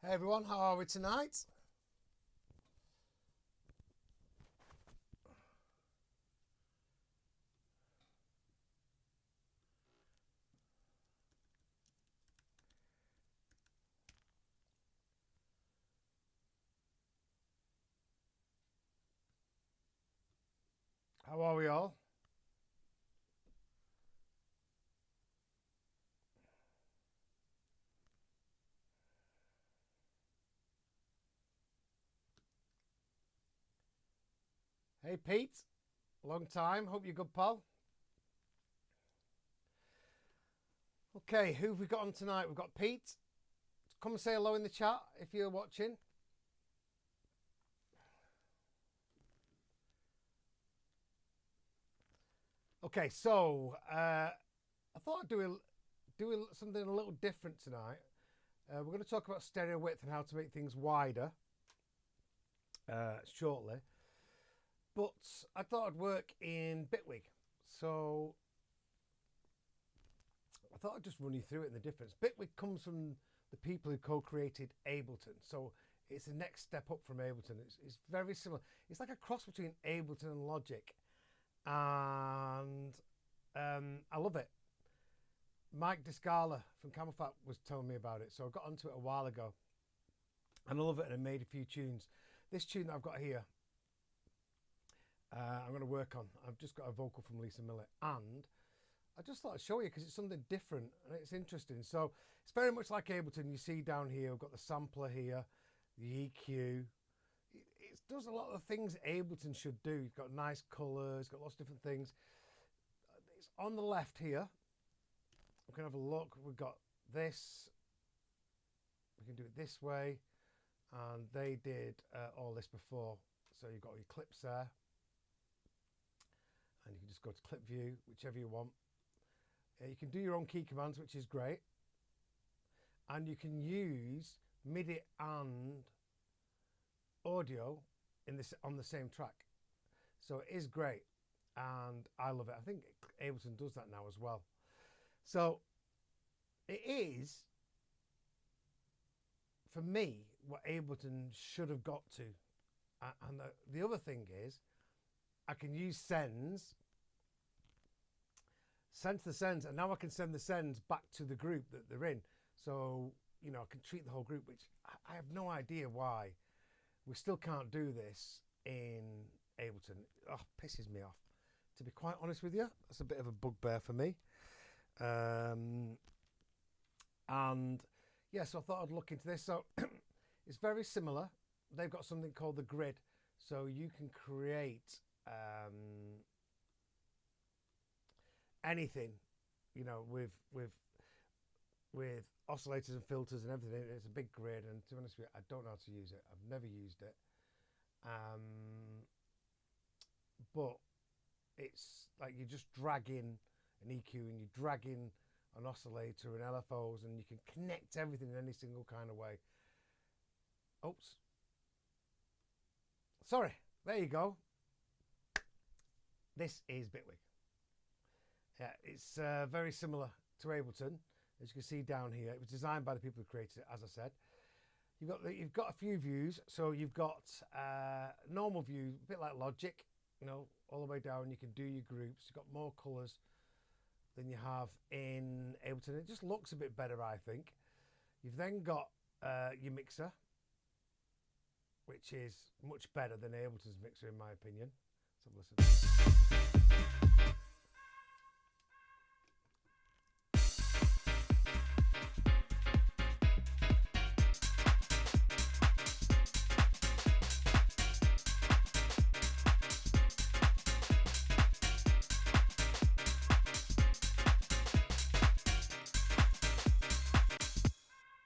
Hey everyone, how are we tonight? How are we all? Hey Pete, long time, hope you're good, pal. Okay, who have we got on tonight? We've got Pete. Come and say hello in the chat if you're watching. Okay, so I thought I'd do something a little different tonight. We're going to talk about stereo width and how to make things wider shortly. But I thought I'd work in Bitwig. So I thought I'd just run you through it and the difference. Bitwig comes from the people who co-created Ableton. So it's the next step up from Ableton. It's very similar. It's like a cross between Ableton and Logic. And I love it. Mike Discala from Camelfat was telling me about it. So I got onto it a while ago. And I love it, and I made a few tunes. This tune that I've got here, I'm going to work on. I've just got a vocal from Lisa Millett. And I just thought I'd show you because it's something different and it's interesting. So it's very much like Ableton. You see down here, we've got the sampler here, the EQ. It does a lot of the things Ableton should do. It's got nice colours, got lots of different things. It's on the left here. We can have a look. We've got this. We can do it this way. And they did all this before. So you've got your clips there. And you can just go to clip view, whichever you want. You can do your own key commands, which is great. And you can use MIDI and audio on the same track. So it is great. And I love it. I think Ableton does that now as well. So it is, for me, what Ableton should have got to. And the other thing is, I can use sends the sends, and now I can send the sends back to the group that they're in. So, you know, I can treat the whole group, which I have no idea why we still can't do this in Ableton. Oh, pisses me off. To be quite honest with you, that's a bit of a bugbear for me. And yeah, so I thought I'd look into this. So it's very similar. They've got something called the grid. So you can create anything, you know, with oscillators and filters and everything. It's a big grid, and to be honest with you, I don't know how to use it. I've never used it. But it's like you just drag in an EQ and you drag in an oscillator and LFOs, and you can connect everything in any single kind of way. Oops. Sorry. There you go. This is Bitwig. Yeah, it's very similar to Ableton, as you can see down here. It was designed by the people who created it, as I said. You've got a few views. So you've got normal view, a bit like Logic, you know, all the way down. You can do your groups. You've got more colours than you have in Ableton. It just looks a bit better, I think. You've then got your mixer, which is much better than Ableton's mixer, in my opinion. Let's have a listen.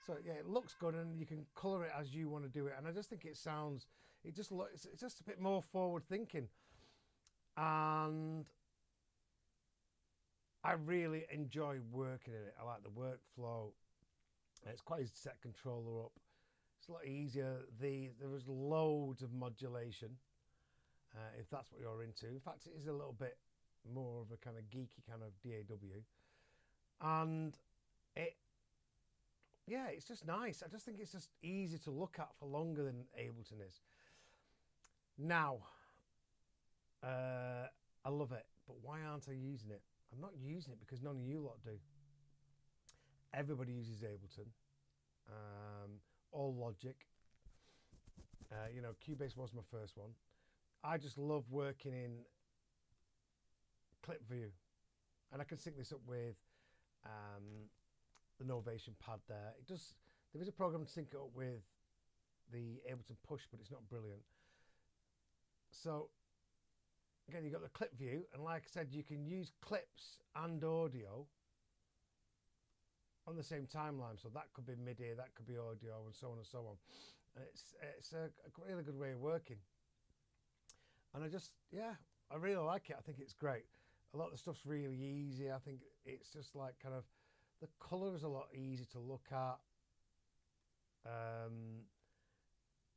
So yeah, it looks good, and you can colour it as you want to do it. And I just think it's just a bit more forward thinking. And I really enjoy working in it. I like the workflow. It's quite easy to set controller up. It's a lot easier. There is loads of modulation, if that's what you're into. In fact, it is a little bit more of a kind of geeky kind of DAW. And it yeah, it's just nice. I just think it's just easy to look at for longer than Ableton is. Now, I love it, but why aren't I using it? I'm not using it because none of you lot do. Everybody uses Ableton, all Logic. You know, Cubase was my first one. I just love working in clip view, and I can sync this up with the Novation pad there. It does. There is a program to sync it up with the Ableton Push, but it's not brilliant. So again, you've got the clip view, and like I said, you can use clips and audio on the same timeline. So that could be MIDI, that could be audio, and so on and so on. And it's a really good way of working. And I really like it. I think it's great. A lot of the stuff's really easy. I think it's just like kind of, the colour is a lot easier to look at.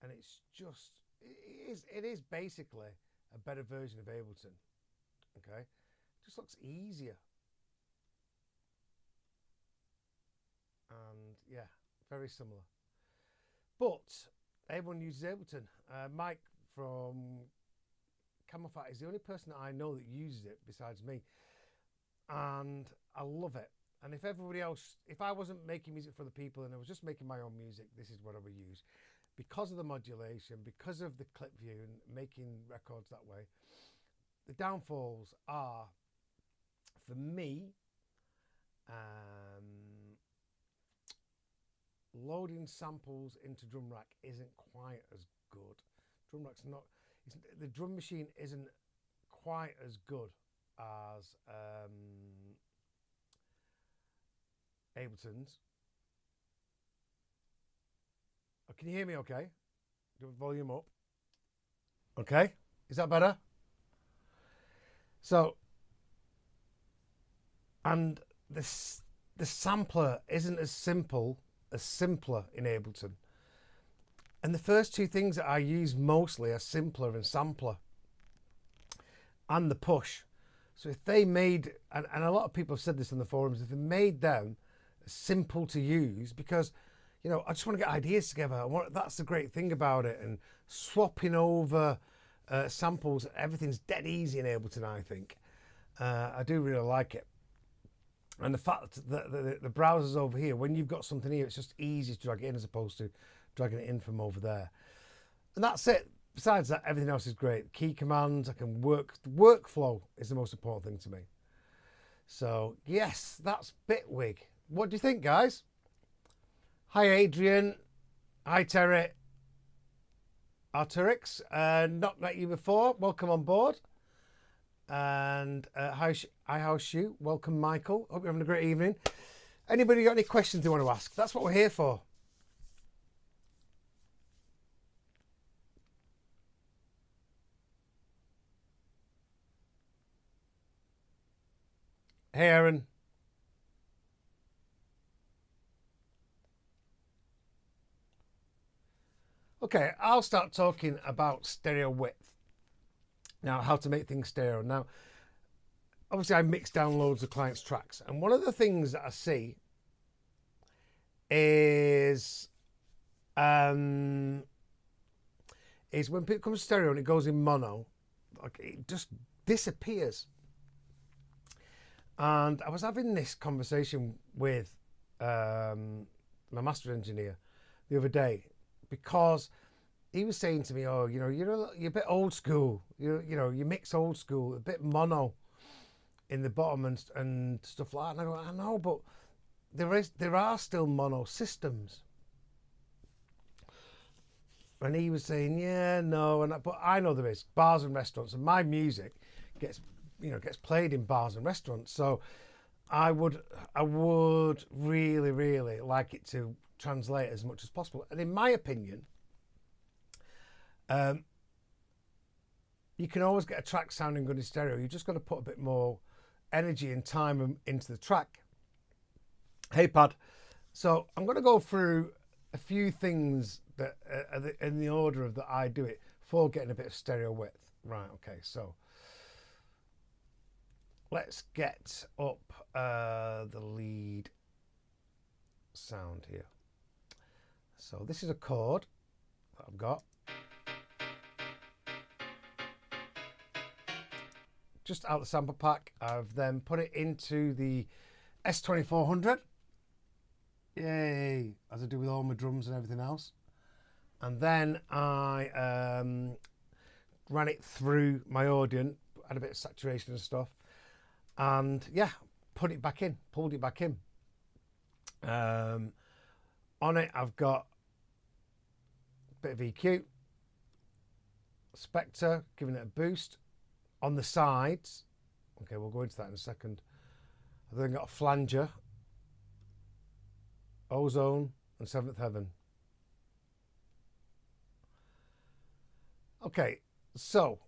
And it's just, it is basically a better version of Ableton. Okay, it just looks easier. And yeah, very similar. But everyone uses Ableton. Mike from Camelfat is the only person that I know that uses it besides me, and I love it. And if everybody else, if I wasn't making music for the people and I was just making my own music, this is what I would use, because of the modulation, because of the clip view and making records that way. The downfalls are, for me, loading samples into Drum Rack isn't quite as good. Drum Rack's not, the drum machine isn't quite as good as Ableton's. Oh, can you hear me okay? Do the volume up. Okay, is that better? So, and the sampler isn't as simple as simpler in Ableton. And the first two things that I use mostly are simpler and sampler and the push. So if they made, and a lot of people have said this in the forums, if they made them simple to use, because, you know, I just want to get ideas together. That's the great thing about it. And swapping over samples, everything's dead easy in Ableton, I think. I do really like it. And the fact that the browser's over here, when you've got something here, it's just easy to drag it in as opposed to dragging it in from over there. And that's it. Besides that, everything else is great. Key commands, I can work. The workflow is the most important thing to me. So, yes, that's Bitwig. What do you think, guys? Hi, Adrian. Hi, Terry. Arturix. Not met you before. Welcome on board. And hi, House Shoe. Welcome, Michael. Hope you're having a great evening. Anybody got any questions they want to ask? That's what we're here for. Hey, Aaron. Okay, I'll start talking about stereo width. Now, how to make things stereo. Now, obviously I mix down loads of clients' tracks. And one of the things that I see is when it comes to stereo and it goes in mono, like, it just disappears. And I was having this conversation with my master engineer the other day, because he was saying to me, "Oh, you know, you're a bit old school. You know, you mix old school, a bit mono in the bottom and stuff like that." And I go, "I know, but there are still mono systems." And he was saying, "Yeah, no," but I know there is bars and restaurants, and my music gets played in bars and restaurants. So I would really, really like it to translate as much as possible. And in my opinion, you can always get a track sounding good in stereo. You just got to put a bit more energy and time into the track. Hey, Pad. So I'm going to go through a few things that are in the order of that I do it for getting a bit of stereo width. Right, okay, so let's get up the lead sound here. So this is a chord that I've got. Just out the sample pack. I've then put it into the S2400. Yay, as I do with all my drums and everything else. And then I ran it through my Audion, had a bit of saturation and stuff. And yeah, put it back in, pulled it back in. On it, I've got a bit of EQ, Spectre, giving it a boost. On the sides, okay, we'll go into that in a second. I've then got a flanger, ozone, and seventh heaven. Okay, so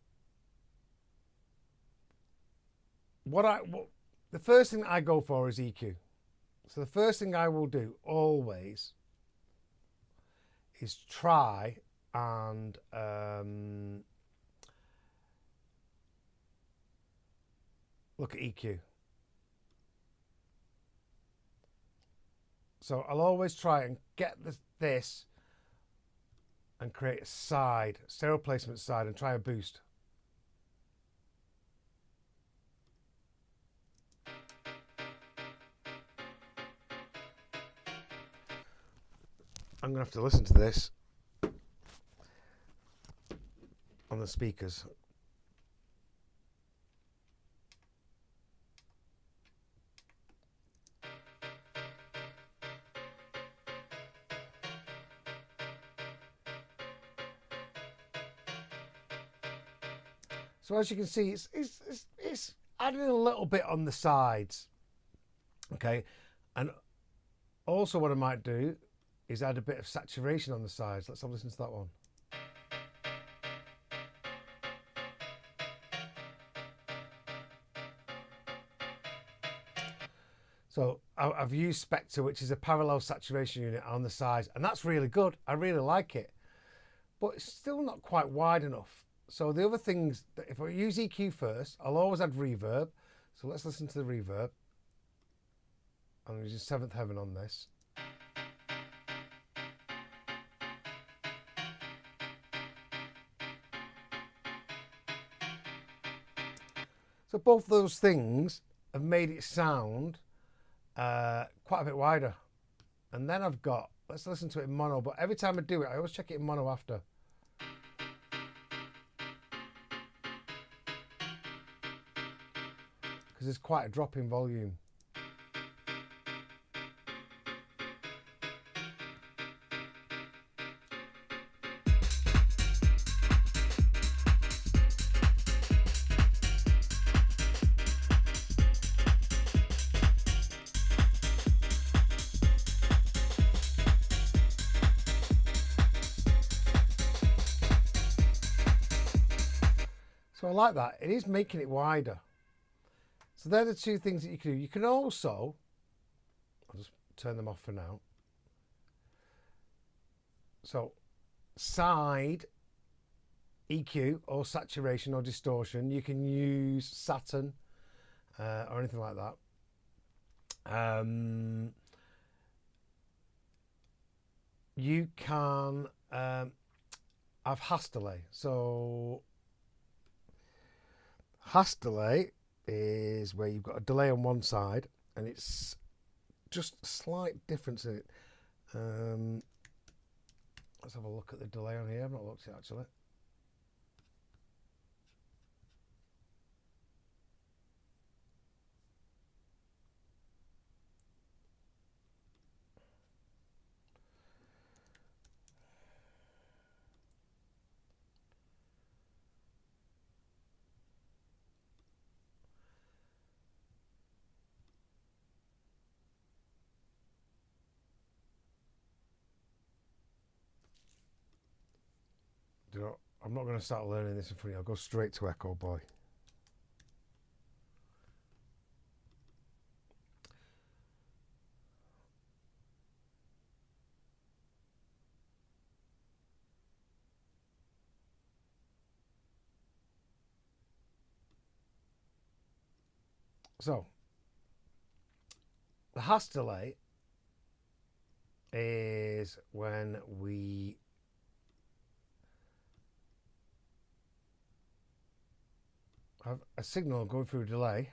the first thing I go for is EQ. So the first thing I will do always is try and look at EQ. So I'll always try and get this and create a side, stereo placement side, and try a boost. I'm going to have to listen to this on the speakers. So as you can see, it's adding a little bit on the sides, okay? And also what I might do is add a bit of saturation on the sides. Let's have a listen to that one. So I've used Spectre, which is a parallel saturation unit on the sides, and that's really good. I really like it, but it's still not quite wide enough. So the other things, if I use EQ first, I'll always add reverb. So let's listen to the reverb. I'm using seventh heaven on this. So both those things have made it sound quite a bit wider. And then I've got, let's listen to it in mono, but every time I do it, I always check it in mono after. Because there's quite a drop in volume. So I like that. It is making it wider. So they're the two things that you can do. You can also, I'll just turn them off for now. So side EQ or saturation or distortion, you can use Saturn or anything like that. You can have Hass delay. So Hass delay is where you've got a delay on one side and it's just a slight difference in it. Let's have a look at the delay on here. I've not looked at it actually. I'm not going to start learning this in front of you. I'll go straight to Echo Boy. So the Hass delay is when we have a signal going through a delay,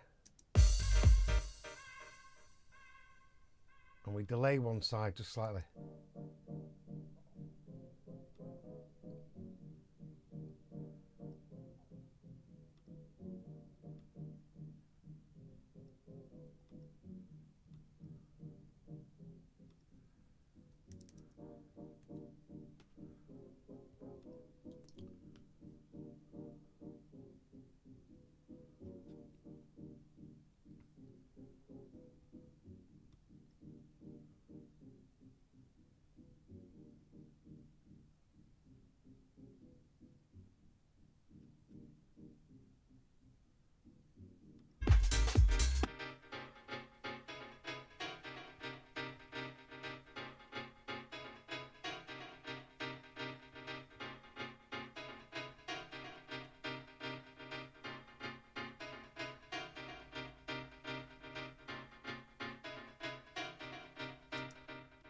and we delay one side just slightly.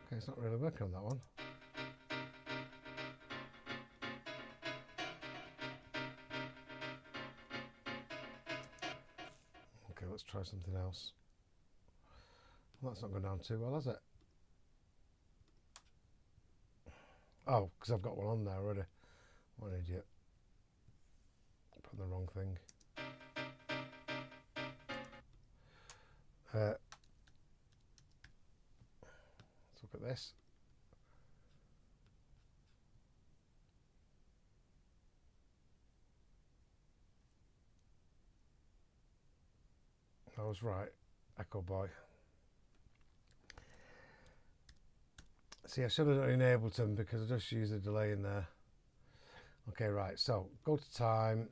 Okay, it's not really working on that one. Okay, let's try something else. Well, that's not going down too well, has it? Oh, because I've got one on there already. What an idiot. Put the wrong thing. Let's look at this. I was right, Echo Boy. See, I should have done in Ableton because I just used a delay in there. Okay, right, so go to time.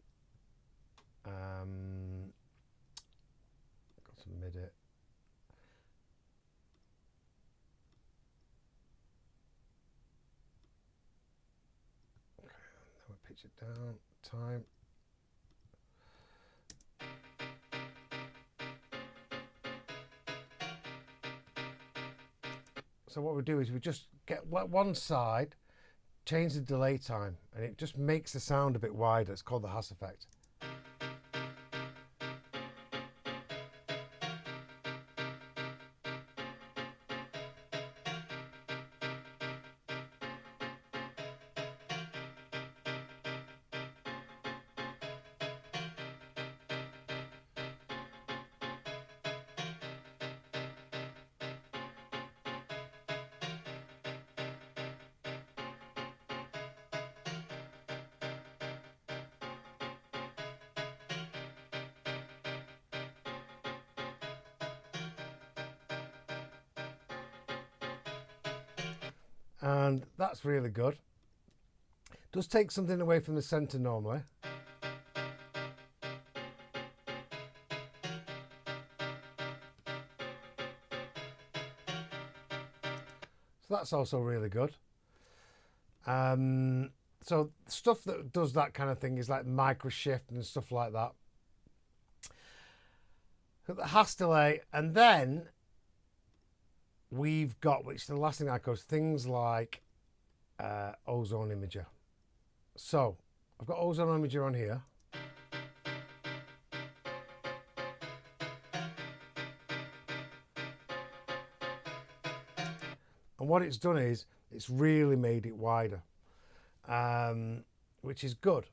Go to MIDI. Okay, then we pitch it down. Time. So what we do is we just get one side, change the delay time, and it just makes the sound a bit wider. It's called the Hass effect. And that's really good. Does take something away from the center normally. So that's also really good. So stuff that does that kind of thing is like micro shift and stuff like that. So the Hass delay, and then we've got, which the last thing I go, is things like ozone imager. So I've got ozone imager on here. And what it's done is it's really made it wider, which is good.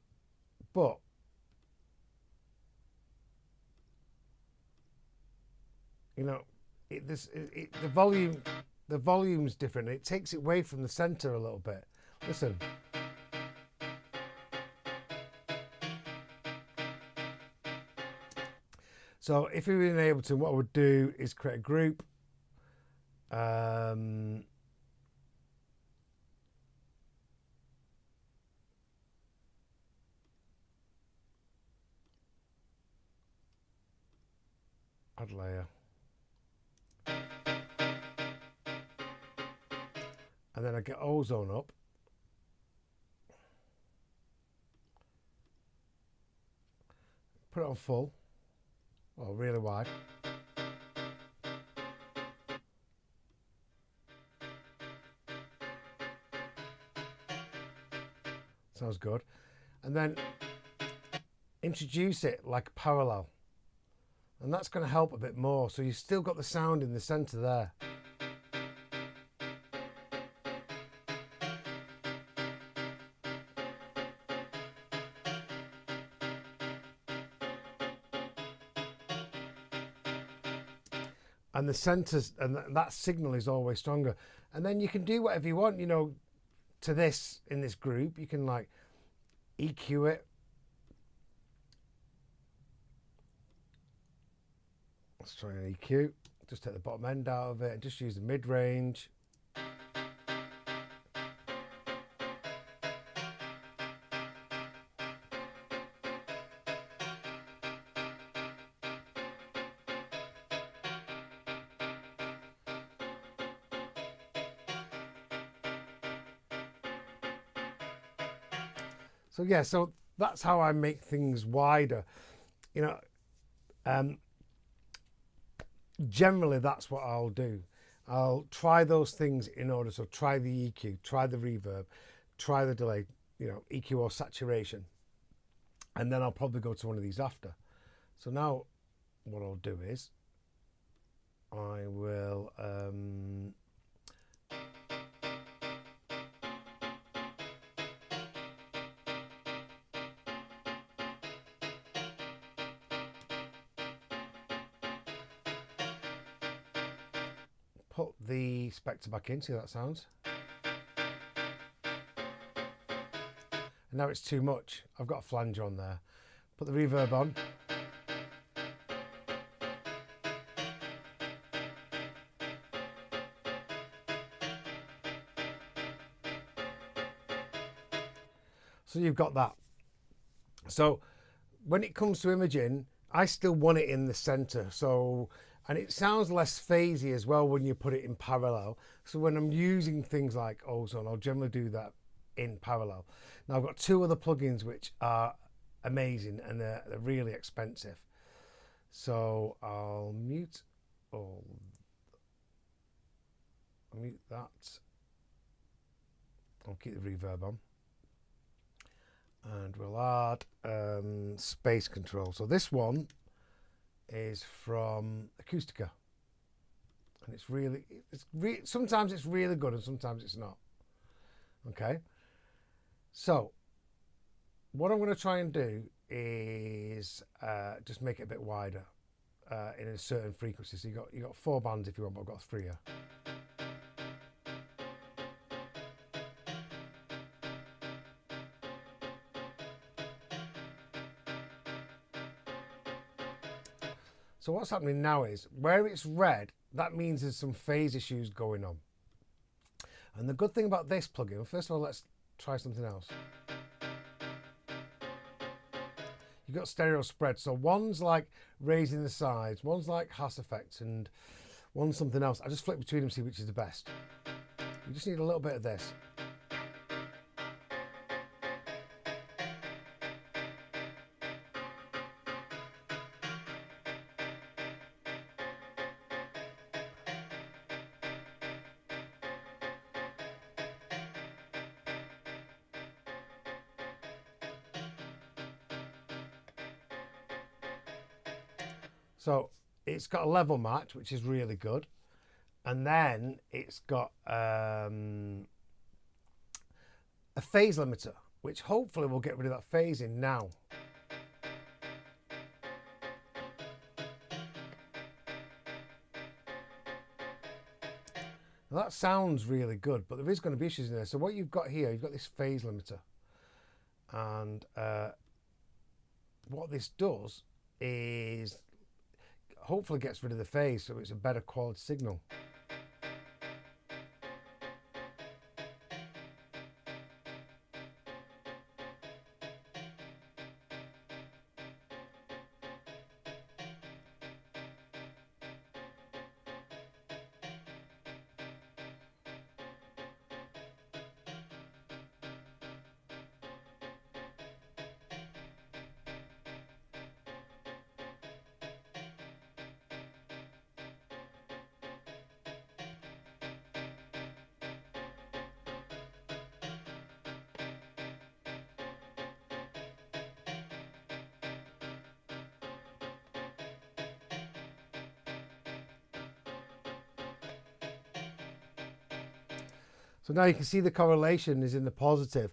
But you know, the volume's different. It takes it away from the center a little bit. Listen. So if we were in Ableton, what I would do is create a group. Add layer. And then I get ozone up. Put it on full. Well, really wide. Sounds good. And then introduce it like parallel. And that's going to help a bit more. So you've still got the sound in the center there. And the centers, and that signal is always stronger. And then you can do whatever you want, you know, to this in this group. You can like EQ it. Let's try an EQ. Just take the bottom end out of it and just use the mid-range. So yeah, so that's how I make things wider. You know, generally that's what I'll do. I'll try those things in order. So try the EQ, try the reverb, try the delay, you know, EQ or saturation. And then I'll probably go to one of these after. So now what I'll do is I will put the Spectre back in, see how that sounds. And now it's too much. I've got a flanger on there. Put the reverb on. So you've got that. So when it comes to imaging, I still want it in the center. So, and it sounds less phasey as well when you put it in parallel. So when I'm using things like ozone, I'll generally do that in parallel. Now I've got two other plugins which are amazing and they're really expensive. So I'll mute that. I'll keep the reverb on. And we'll add space control. So this one is from Acoustica. And sometimes it's really good and sometimes it's not. Okay. So what I'm going to try and do is just make it a bit wider in a certain frequency. So you got 4 bands if you want, but I've got 3 here. So what's happening now is where it's red, that means there's some phase issues going on. And the good thing about this plugin, first of all, let's try something else. You've got stereo spread. So one's like raising the sides, one's like Hass effect, and one's something else. I just flip between them, see which is the best. You just need a little bit of this. So it's got a level match, which is really good. And then it's got a phase limiter, which hopefully will get rid of that phasing now. Now that sounds really good, but there is going to be issues in there. So what you've got here, you've got this phase limiter. And what this does is hopefully gets rid of the phase, so it's a better quality signal. So now you can see the correlation is in the positive.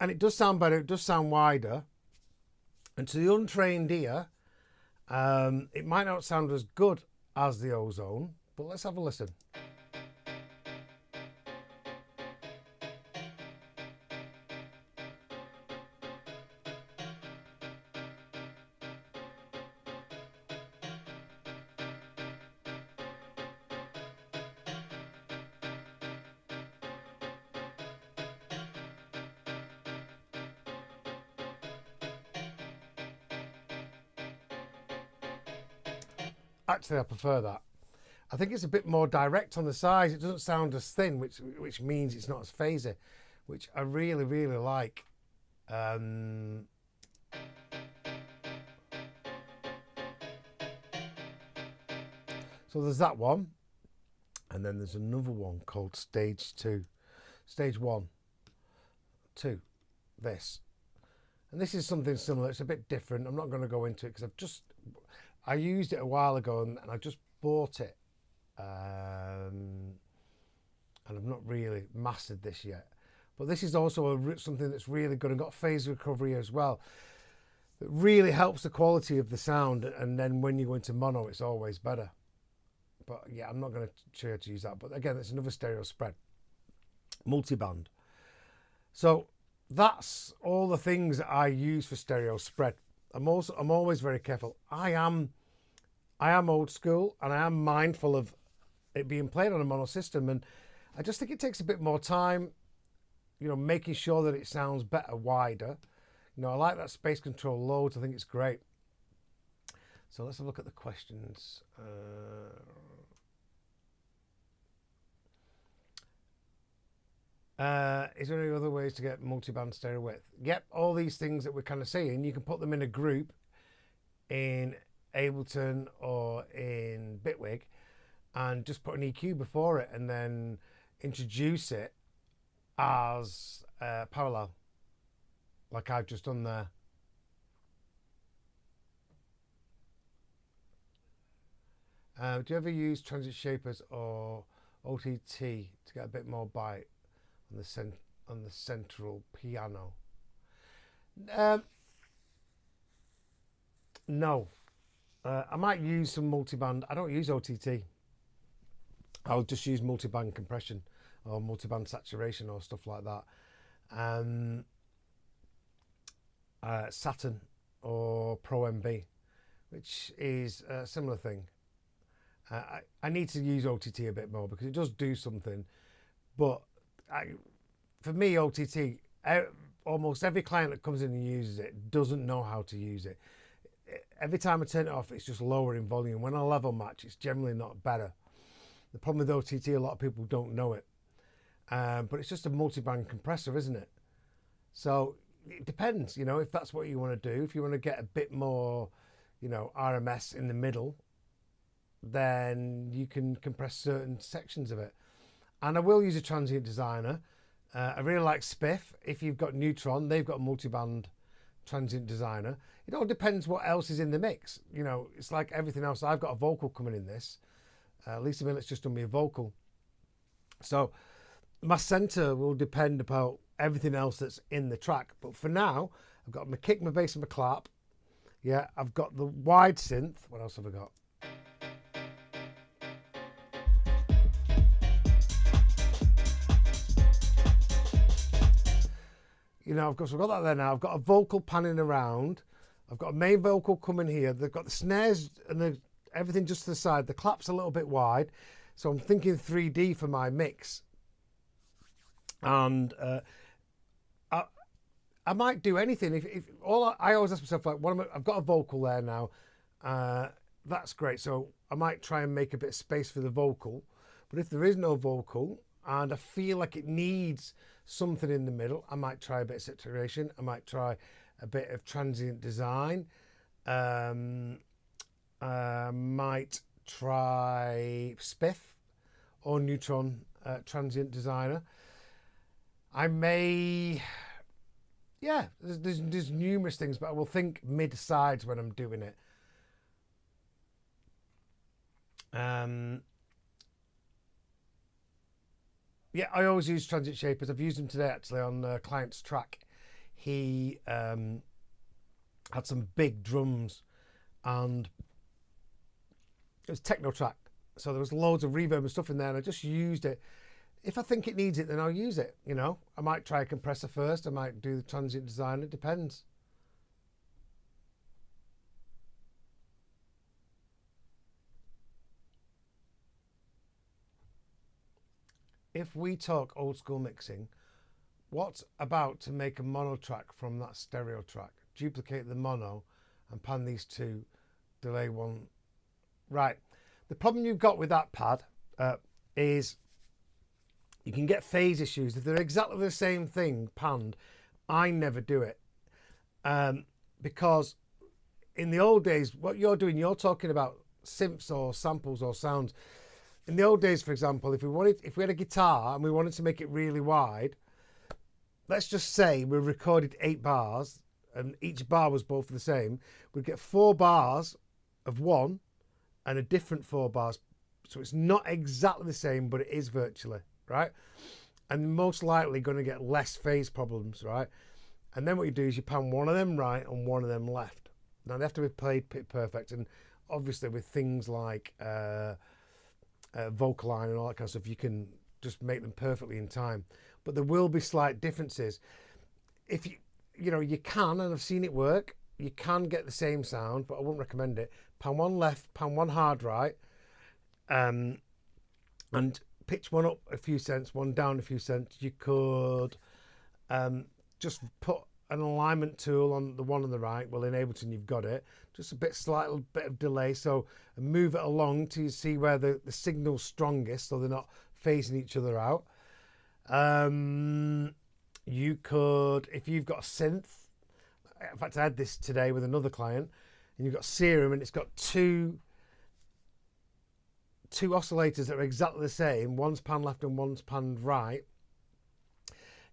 And it does sound better, it does sound wider. And to the untrained ear, it might not sound as good as the ozone, but let's have a listen. Actually, I prefer that. I think it's a bit more direct on the sides. It doesn't sound as thin, which means it's not as phasey, which I really, really like. So there's that one. And then there's another one called Stage 2. Stage 1, 2, this. And this is something similar. It's a bit different. I'm not going to go into it because I used it a while ago and I just bought it. And I've not really mastered this yet. But this is also something that's really good and got phase recovery as well. It really helps the quality of the sound, and then when you go into mono, it's always better. But yeah, I'm not going to show you how to use that. But again, it's another stereo spread, multiband. So that's all the things that I use for stereo spread. I'm always very careful. I am old school, and I am mindful of it being played on a mono system, and I just think it takes a bit more time, you know, making sure that it sounds better, wider. You know, I like that space control loads. I think it's great. So let's have a look at the questions. Is there any other ways to get multiband stereo width? Yep, all these things that we're kind of saying, you can put them in a group in Ableton or in Bitwig and just put an EQ before it and then introduce it as parallel, like I've just done there. Do you ever use transient shapers or OTT to get a bit more bite on the central piano? No. I might use some multiband. I don't use OTT. I'll just use multiband compression or multiband saturation or stuff like that. Saturn or Pro MB, which is a similar thing. I need to use OTT a bit more because it does do something. But for me, OTT, almost every client that comes in and uses it doesn't know how to use it. Every time I turn it off, it's just lower in volume. When I level match, it's generally not better. The problem with OTT, a lot of people don't know it. But it's just a multiband compressor, isn't it? So it depends, you know, if that's what you want to do. If you want to get a bit more, you know, RMS in the middle, then you can compress certain sections of it. And I will use a transient designer. I really like Spiff. If you've got Neutron, they've got a multiband transient designer. It all depends what else is in the mix. You know, it's like everything else. I've got a vocal coming in this. Lisa Millet's just done me a vocal. So my center will depend about everything else that's in the track. But for now, I've got my kick, my bass and my clap. Yeah, I've got the wide synth. What else have I got? You know, of course, I've got that there now. I've got a vocal panning around. I've got a main vocal coming here. They've got the snares and everything just to the side. The clap's a little bit wide. So I'm thinking 3D for my mix. And I might do anything. If I always ask myself, like, I've got a vocal there now. That's great. So I might try and make a bit of space for the vocal. But if there is no vocal and I feel like it needs something in the middle, I might try a bit of saturation. I might try a bit of transient design. Might try Spiff or Neutron transient designer. I may, yeah, there's numerous things, but I will think mid-sides when I'm doing it. Yeah, I always use transit shapers. I've used them today actually on a client's track. He had some big drums and it was techno track. So there was loads of reverb and stuff in there and I just used it. If I think it needs it, then I'll use it, you know. I might try a compressor first. I might do the transient design. It depends. If we talk old school mixing, what's about to make a mono track from that stereo track? Duplicate the mono and pan these two, delay one. Right. The problem you've got with that pad is you can get phase issues. If they're exactly the same thing panned, I never do it. Because in the old days, what you're doing, you're talking about synths or samples or sounds. In the old days, for example, if we had a guitar and we wanted to make it really wide, let's just say we recorded 8 bars and each bar was both the same, we'd get 4 bars of one and a different 4 bars. So it's not exactly the same, but it is virtually, right? And most likely going to get less phase problems, right? And then what you do is you pan one of them right and one of them left. Now they have to be played pitch perfect, and obviously with things like vocal line and all that kind of stuff, you can just make them perfectly in time. But there will be slight differences. If you know, you can, and I've seen it work, you can get the same sound, but I wouldn't recommend it. Pan one left, pan one hard right, and pitch one up a few cents, one down a few cents. You could just put an alignment tool on the one on the right. Well, in Ableton, you've got it. Just a slight bit of delay. So move it along till you see where the signal's strongest, so they're not phasing each other out. You could, if you've got a synth, in fact, I had this today with another client, and you've got Serum, and it's got two oscillators that are exactly the same. One's pan left and one's pan right.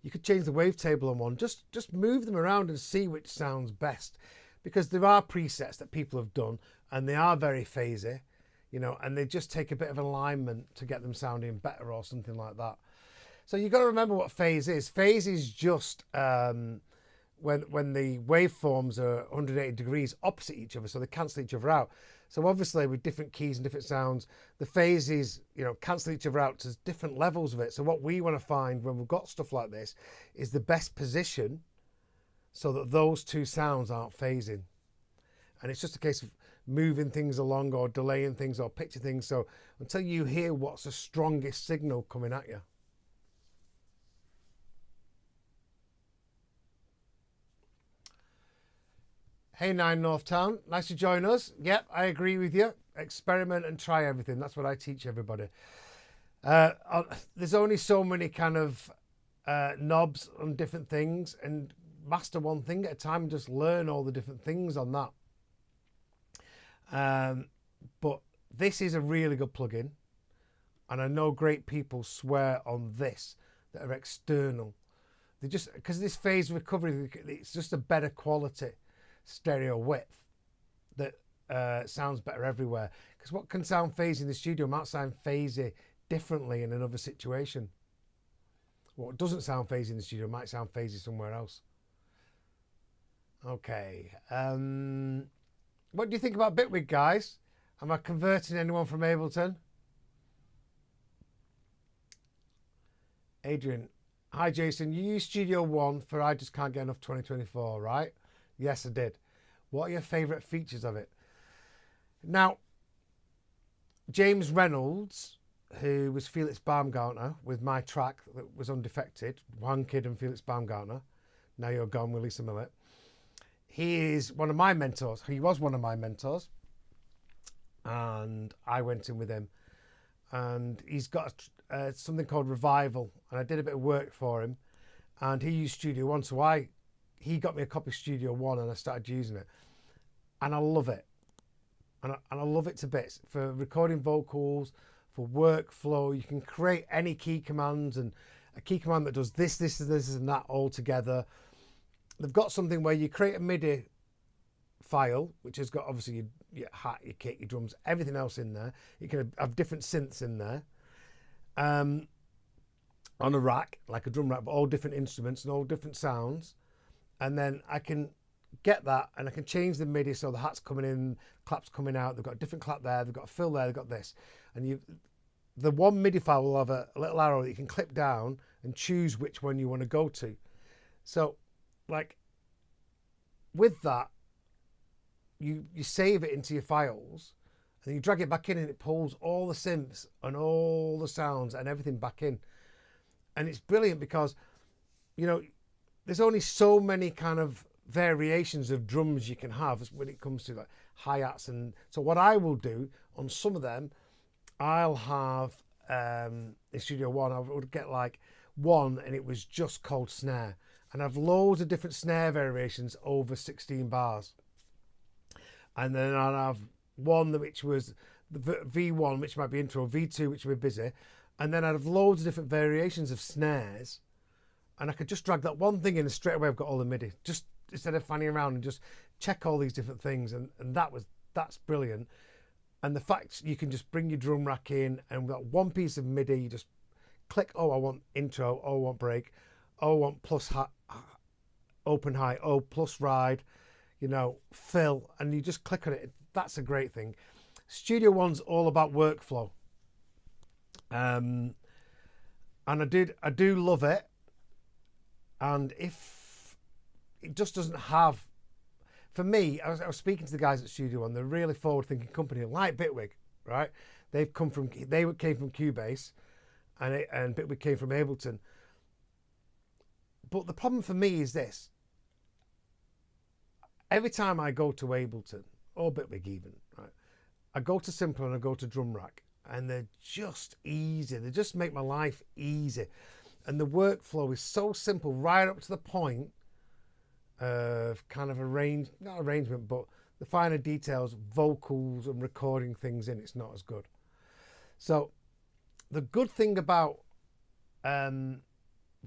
You could change the wavetable on one. Just move them around and see which sounds best, because there are presets that people have done and they are very phasey, you know, and they just take a bit of alignment to get them sounding better or something like that. So you've got to remember what phase is. Phase is just when the waveforms are 180 degrees opposite each other, so they cancel each other out. So obviously with different keys and different sounds, the phases, you know, cancel each other out to different levels of it. So what we want to find when we've got stuff like this is the best position so that those two sounds aren't phasing. And it's just a case of moving things along or delaying things or pitching things. So until you hear what's the strongest signal coming at you. Hey, 9 Northtown, nice to join us. Yep, I agree with you. Experiment and try everything. That's what I teach everybody. There's only so many kind of knobs on different things, and master one thing at a time and just learn all the different things on that. But this is a really good plugin, and I know great people swear on this that are external. They just, because this phase recovery, it's just a better quality stereo width that sounds better everywhere, because what can sound phasey in the studio might sound phasey differently in another situation. What doesn't sound phasey in the studio might sound phasey somewhere else. Okay, what do you think about Bitwig, guys? Am I converting anyone from Ableton? Adrian, hi Jason, you used Studio One for I Just Can't Get Enough 2024, right? Yes, I did. What are your favourite features of it? Now, James Reynolds, who was Felix Baumgartner with my track that was undefected, One Kid and Felix Baumgartner, Now You're Gone with Lisa Millett. He is one of my mentors. He was one of my mentors. And I went in with him. And he's got something called Revival. And I did a bit of work for him. And he used Studio One, so he got me a copy of Studio One and I started using it. And I love it. And I love it to bits. For recording vocals, for workflow, you can create any key commands, and a key command that does this, and that all together. They've got something where you create a MIDI file, which has got obviously your hat, your kit, your drums, everything else in there. You can have different synths in there. on a rack, like a drum rack, but all different instruments and all different sounds. And then I can get that and I can change the MIDI so the hat's coming in, clap's coming out, they've got a different clap there, they've got a fill there, they've got this. And the one MIDI file will have a little arrow that you can clip down and choose which one you want to go to. So like with that, you save it into your files and then you drag it back in and it pulls all the synths and all the sounds and everything back in. And it's brilliant because, you know, there's only so many kind of variations of drums you can have when it comes to like hi-hats. And so what I will do on some of them, I'll have in Studio One, I would get like one and it was just called snare. And I've loads of different snare variations over 16 bars. And then I'll have one which was the V1, which might be intro, V2, which would be busy. And then I'd have loads of different variations of snares. And I could just drag that one thing in and straight away I've got all the MIDI. Just instead of fanning around and just check all these different things. And that's brilliant. And the fact you can just bring your drum rack in and we've got one piece of MIDI, you just click, oh, I want intro, oh, I want break, oh, I want plus open high, oh, plus ride, you know, fill, and you just click on it. That's a great thing. Studio One's all about workflow. And I do love it. And if it just doesn't have, for me, I was speaking to the guys at Studio One, they're a really forward-thinking company like Bitwig, right? They came from Cubase, and Bitwig came from Ableton. But the problem for me is this: every time I go to Ableton or Bitwig even, right, I go to Simple and I go to Drum Rack, and they're just easy. They just make my life easy, and the workflow is so simple, right up to the point of kind of not arrangement, but the finer details, vocals and recording things in. It's not as good. So the good thing about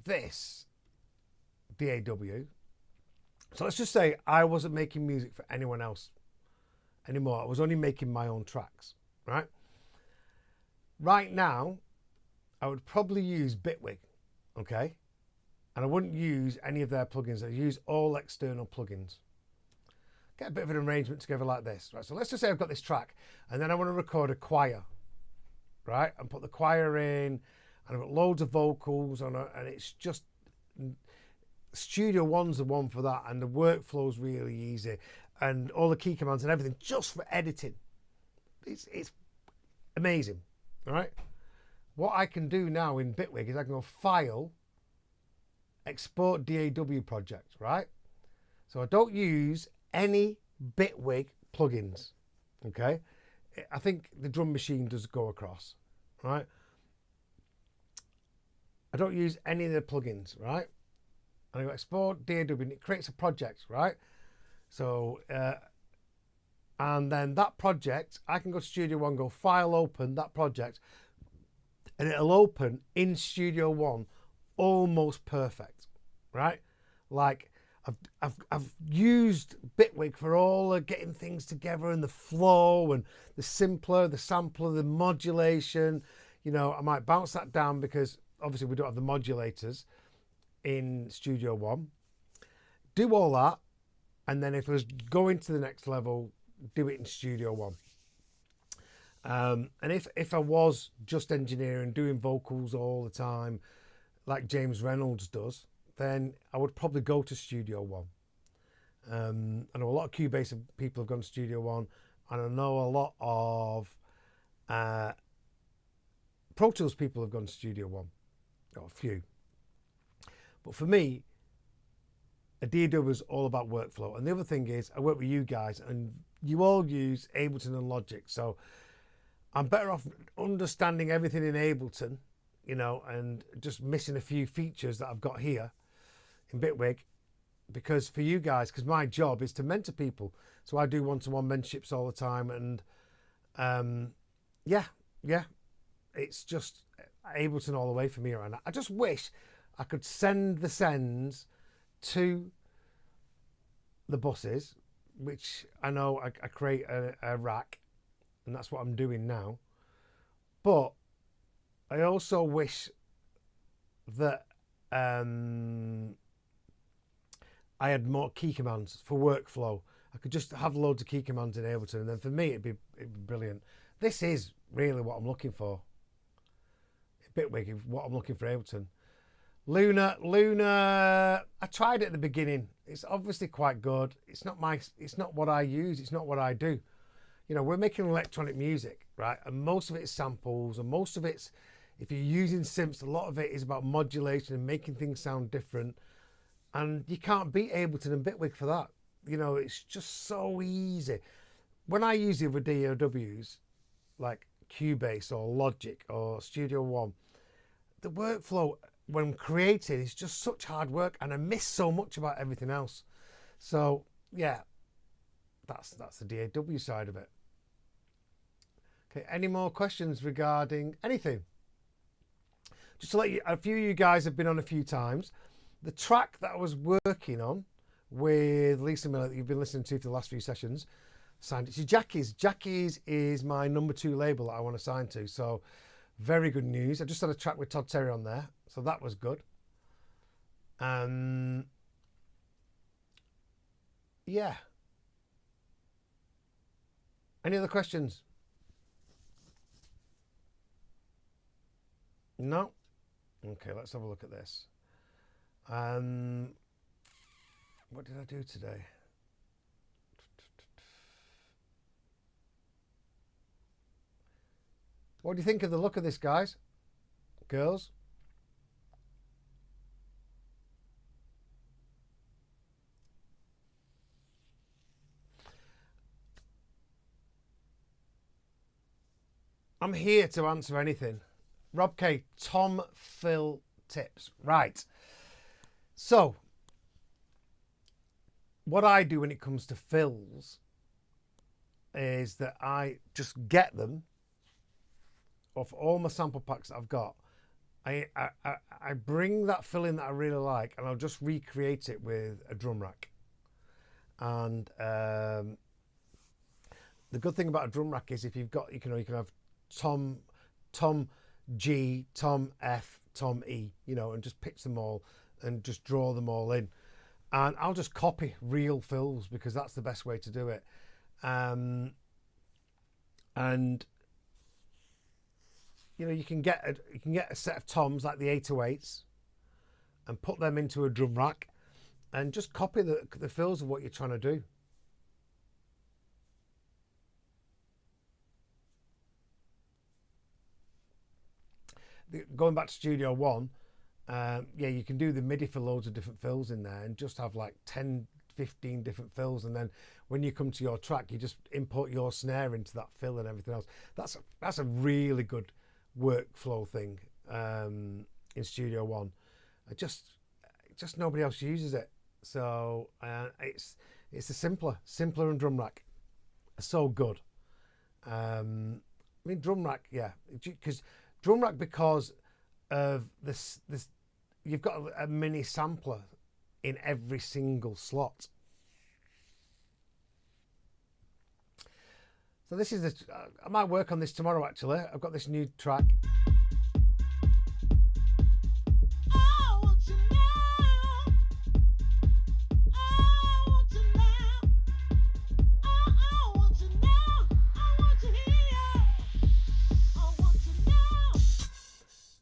this DAW, so let's just say I wasn't making music for anyone else anymore. I was only making my own tracks, right? Right now, I would probably use Bitwig, okay? And I wouldn't use any of their plugins. I'd use all external plugins. Get a bit of an arrangement together like this, right? So let's just say I've got this track and then I want to record a choir, right? And put the choir in and I've got loads of vocals on it, and it's just, Studio One's the one for that, and the workflow's really easy and all the key commands and everything just for editing. It's amazing, all right? What I can do now in Bitwig is I can go File, Export DAW project, right? So I don't use any Bitwig plugins, okay? I think the drum machine does go across, right? I don't use any of the plugins, right? And I go Export DAW and it creates a project, right? So, and then that project, I can go to Studio One, go File, Open that project, and it'll open in Studio One almost perfect, right? Like I've used Bitwig for all the getting things together and the flow and the simpler, the sampler, the modulation. You know, I might bounce that down because obviously we don't have the modulators in Studio One. Do all that, and then if I was going to the next level, do it in Studio One. And if I was just engineering, doing vocals all the time, like James Reynolds does, then I would probably go to Studio One. I know a lot of Cubase people have gone to Studio One, and I know a lot of Pro Tools people have gone to Studio One, or a few. But for me, a DAW was all about workflow. And the other thing is, I work with you guys, and you all use Ableton and Logic, so I'm better off understanding everything in Ableton, you know, and just missing a few features that I've got here in Bitwig, because for you guys, because my job is to mentor people. So I do one-to-one mentorships all the time, and yeah, it's just Ableton all the way for me right now. I just wish I could send the sends to the buses, which I know I create a rack, and that's what I'm doing now. But I also wish that I had more key commands for workflow. I could just have loads of key commands in Ableton, and then for me it'd be brilliant. This is really what I'm looking for. Bitwig is what I'm looking for Ableton. Luna, I tried it at the beginning. It's obviously quite good. It's not what I use. It's not what I do. You know, we're making electronic music, right? And most of it is samples, and most of it's, if you're using synths, a lot of it is about modulation and making things sound different. And you can't beat Ableton and Bitwig for that. You know, it's just so easy. When I use the other DAWs, like Cubase or Logic or Studio One, the workflow when creating is just such hard work, and I miss so much about everything else. So yeah, that's the DAW side of it. Okay, any more questions regarding anything? Just to let you, a few of you guys have been on a few times. The track that I was working on with Lisa Miller that you've been listening to for the last few sessions, signed it to Jackie's. Jackie's is my #2 label that I want to sign to. So very good news. I just had a track with Todd Terry on there, so that was good. Yeah. Any other questions? No? Okay, let's have a look at this. What did I do today? What do you think of the look of this, guys? Girls? I'm here to answer anything. Rob K, Tom Phil tips. Right. So, what I do when it comes to fills is that I just get them off all my sample packs that I've got. I bring that fill in that I really like, and I'll just recreate it with a drum rack. And the good thing about a drum rack is if you've got, you can have Tom G, Tom F, Tom E, you know, and just pitch them all and just draw them all in. And I'll just copy real fills because that's the best way to do it. And you know, you can get a set of toms like the 808s and put them into a drum rack and just copy the fills of what you're trying to do. Going back to Studio One, yeah, you can do the MIDI for loads of different fills in there and just have like 10, 15 different fills, and then when you come to your track, you just import your snare into that fill and everything else. That's a really good workflow thing in Studio One. Just nobody else uses it, so it's a simpler and drum rack are so good. I mean, drum rack, yeah, because drum rack, because of this you've got a mini sampler in every single slot. So this is I might work on this tomorrow actually. I've got this new track.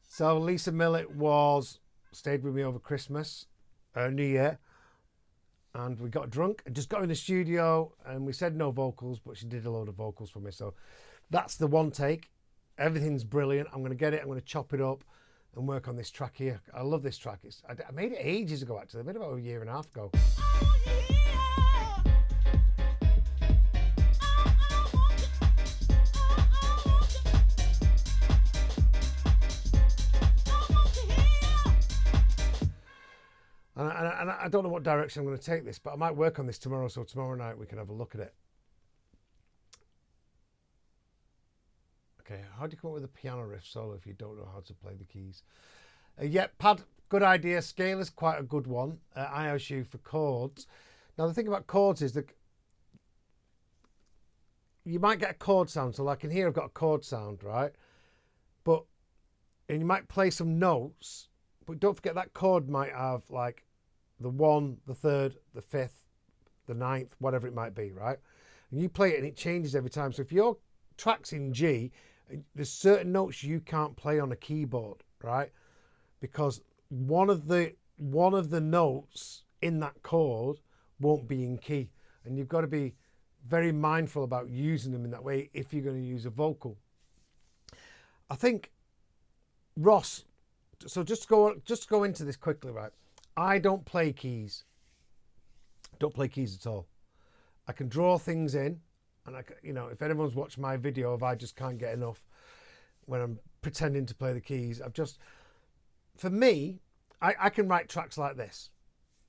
So Lisa Millett stayed with me over Christmas, New Year, and we got drunk and just got in the studio, and we said no vocals, but she did a load of vocals for me. So that's the one take. Everything's brilliant. I'm going to get it. I'm going to chop it up and work on this track here. I love this track. I made it ages ago actually. I made it about a year and a half ago. And I don't know what direction I'm going to take this, but I might work on this tomorrow, so tomorrow night we can have a look at it. Okay, how do you come up with a piano riff solo if you don't know how to play the keys? Yeah, Pad, good idea. Scale is quite a good one. IOSU for chords. Now, the thing about chords is that you might get a chord sound. So like in here, I've got a chord sound, right? And you might play some notes, But don't forget that chord might have like the 1, the 3rd, the 5th, the 9th, whatever it might be, right? And you play it and it changes every time. So if your track's in G, there's certain notes you can't play on a keyboard, right? Because one of the notes in that chord won't be in key. And you've got to be very mindful about using them in that way if you're going to use a vocal. I think, Ross, so just go into this quickly, right? I don't play keys. Don't play keys at all. I can draw things in, and if anyone's watched my video of I just can't get enough when I'm pretending to play the keys, for me, I can write tracks like this,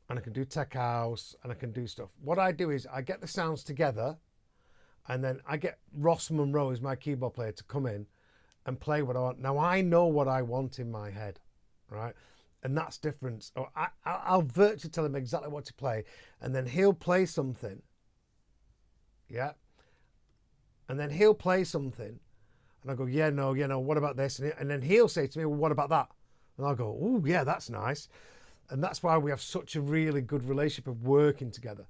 and I can do tech house, and I can do stuff. What I do is I get the sounds together, and then I get Ross Monroe, as my keyboard player, to come in and play what I want. Now I know what I want in my head, right? And that's different. So I'll virtually tell him exactly what to play, and then he'll play something. Yeah. And then he'll play something, and I go, yeah, no, what about this? And then he'll say to me, well, what about that? And I'll go, oh, yeah, that's nice. And that's why we have such a really good relationship of working together.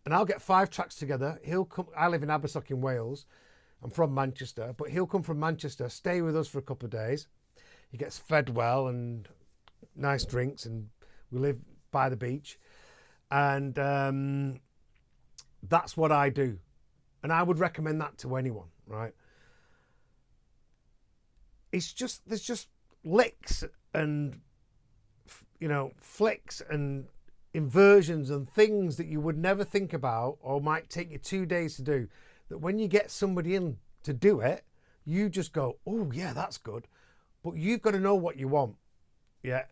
And I'll get 5 tracks together. He'll come. I live in Abersoch in Wales. I'm from Manchester, but he'll come from Manchester, stay with us for a couple of days. He gets fed well and nice drinks, and we live by the beach. And that's what I do. And I would recommend that to anyone, right? There's just licks and, flicks and inversions and things that you would never think about, or might take you 2 days to do, that when you get somebody in to do it, you just go, oh yeah, that's good. But you've got to know what you want. Yeah.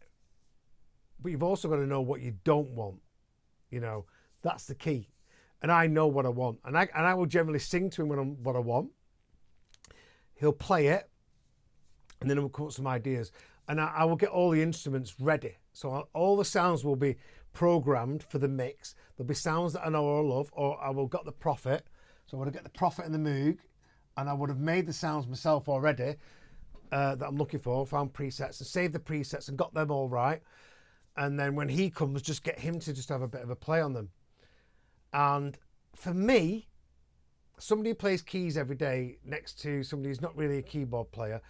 But you've also got to know what you don't want. That's the key. And I know what I want. And I will generally sing to him what I want. He'll play it. And then we'll come up with some ideas. And I will get all the instruments ready. So all the sounds will be programmed for the mix. There'll be sounds that I know or love, or I will got the Prophet. So I would have got the Prophet and the Moog, and I would have made the sounds myself already that I'm looking for, found presets and saved the presets and got them all right. And then when he comes, just get him to just have a bit of a play on them. And for me, somebody who plays keys every day next to somebody who's not really a keyboard player,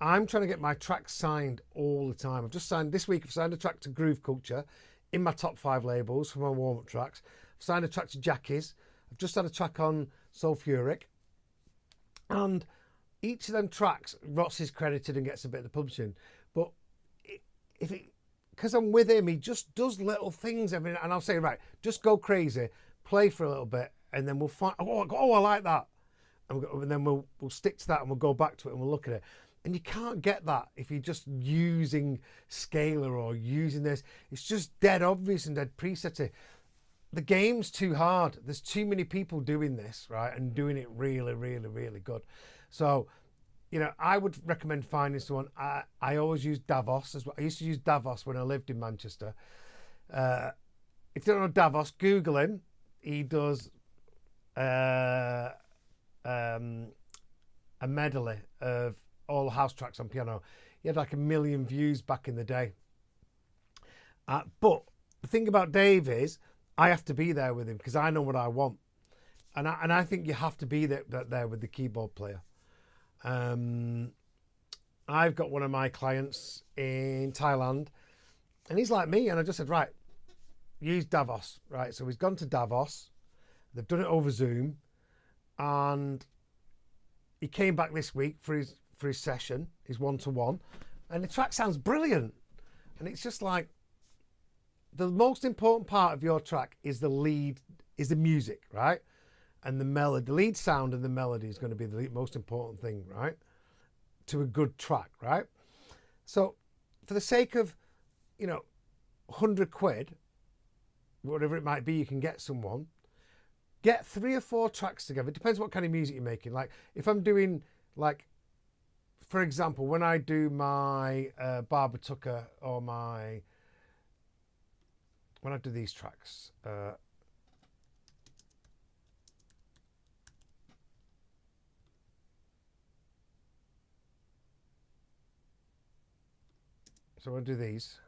I'm trying to get my tracks signed all the time. This week I've signed a track to Groove Culture in my top 5 labels for my warm-up tracks. I've signed a track to Jackie's. I've just had a track on Sulfuric. And each of them tracks, Ross is credited and gets a bit of the publishing. But because I'm with him, he just does little things and I'll say, right, just go crazy, play for a little bit, and then we'll find, I like that. And then we'll stick to that, and we'll go back to it and we'll look at it. And you can't get that if you're just using Scalar or using this. It's just dead obvious and dead presetty. The game's too hard. There's too many people doing this, right? And doing it really, really, really good. So, I would recommend finding someone. I always use Davos as well. I used to use Davos when I lived in Manchester. If you don't know Davos, Google him. He does a medley of all house tracks on piano. He had like 1 million views back in the day. But the thing about Dave is, I have to be there with him because I know what I want, and I think you have to be there with the keyboard player. I've got one of my clients in Thailand, and he's like me, and I just said, right, use Davos, right? So he's gone to Davos. They've done it over Zoom, and he came back this week for his session, his one-to-one, and the track sounds brilliant. And it's just like, the most important part of your track is the music, right? And the melody, the lead sound and the melody is going to be the most important thing, right? To a good track, right? So for the sake of, 100 quid, whatever it might be, you can get someone, get 3 or 4 tracks together. It depends what kind of music you're making. Like if I'm doing, like, for example, when I do my Barbara Tucker or when I do these tracks, so I'll do these.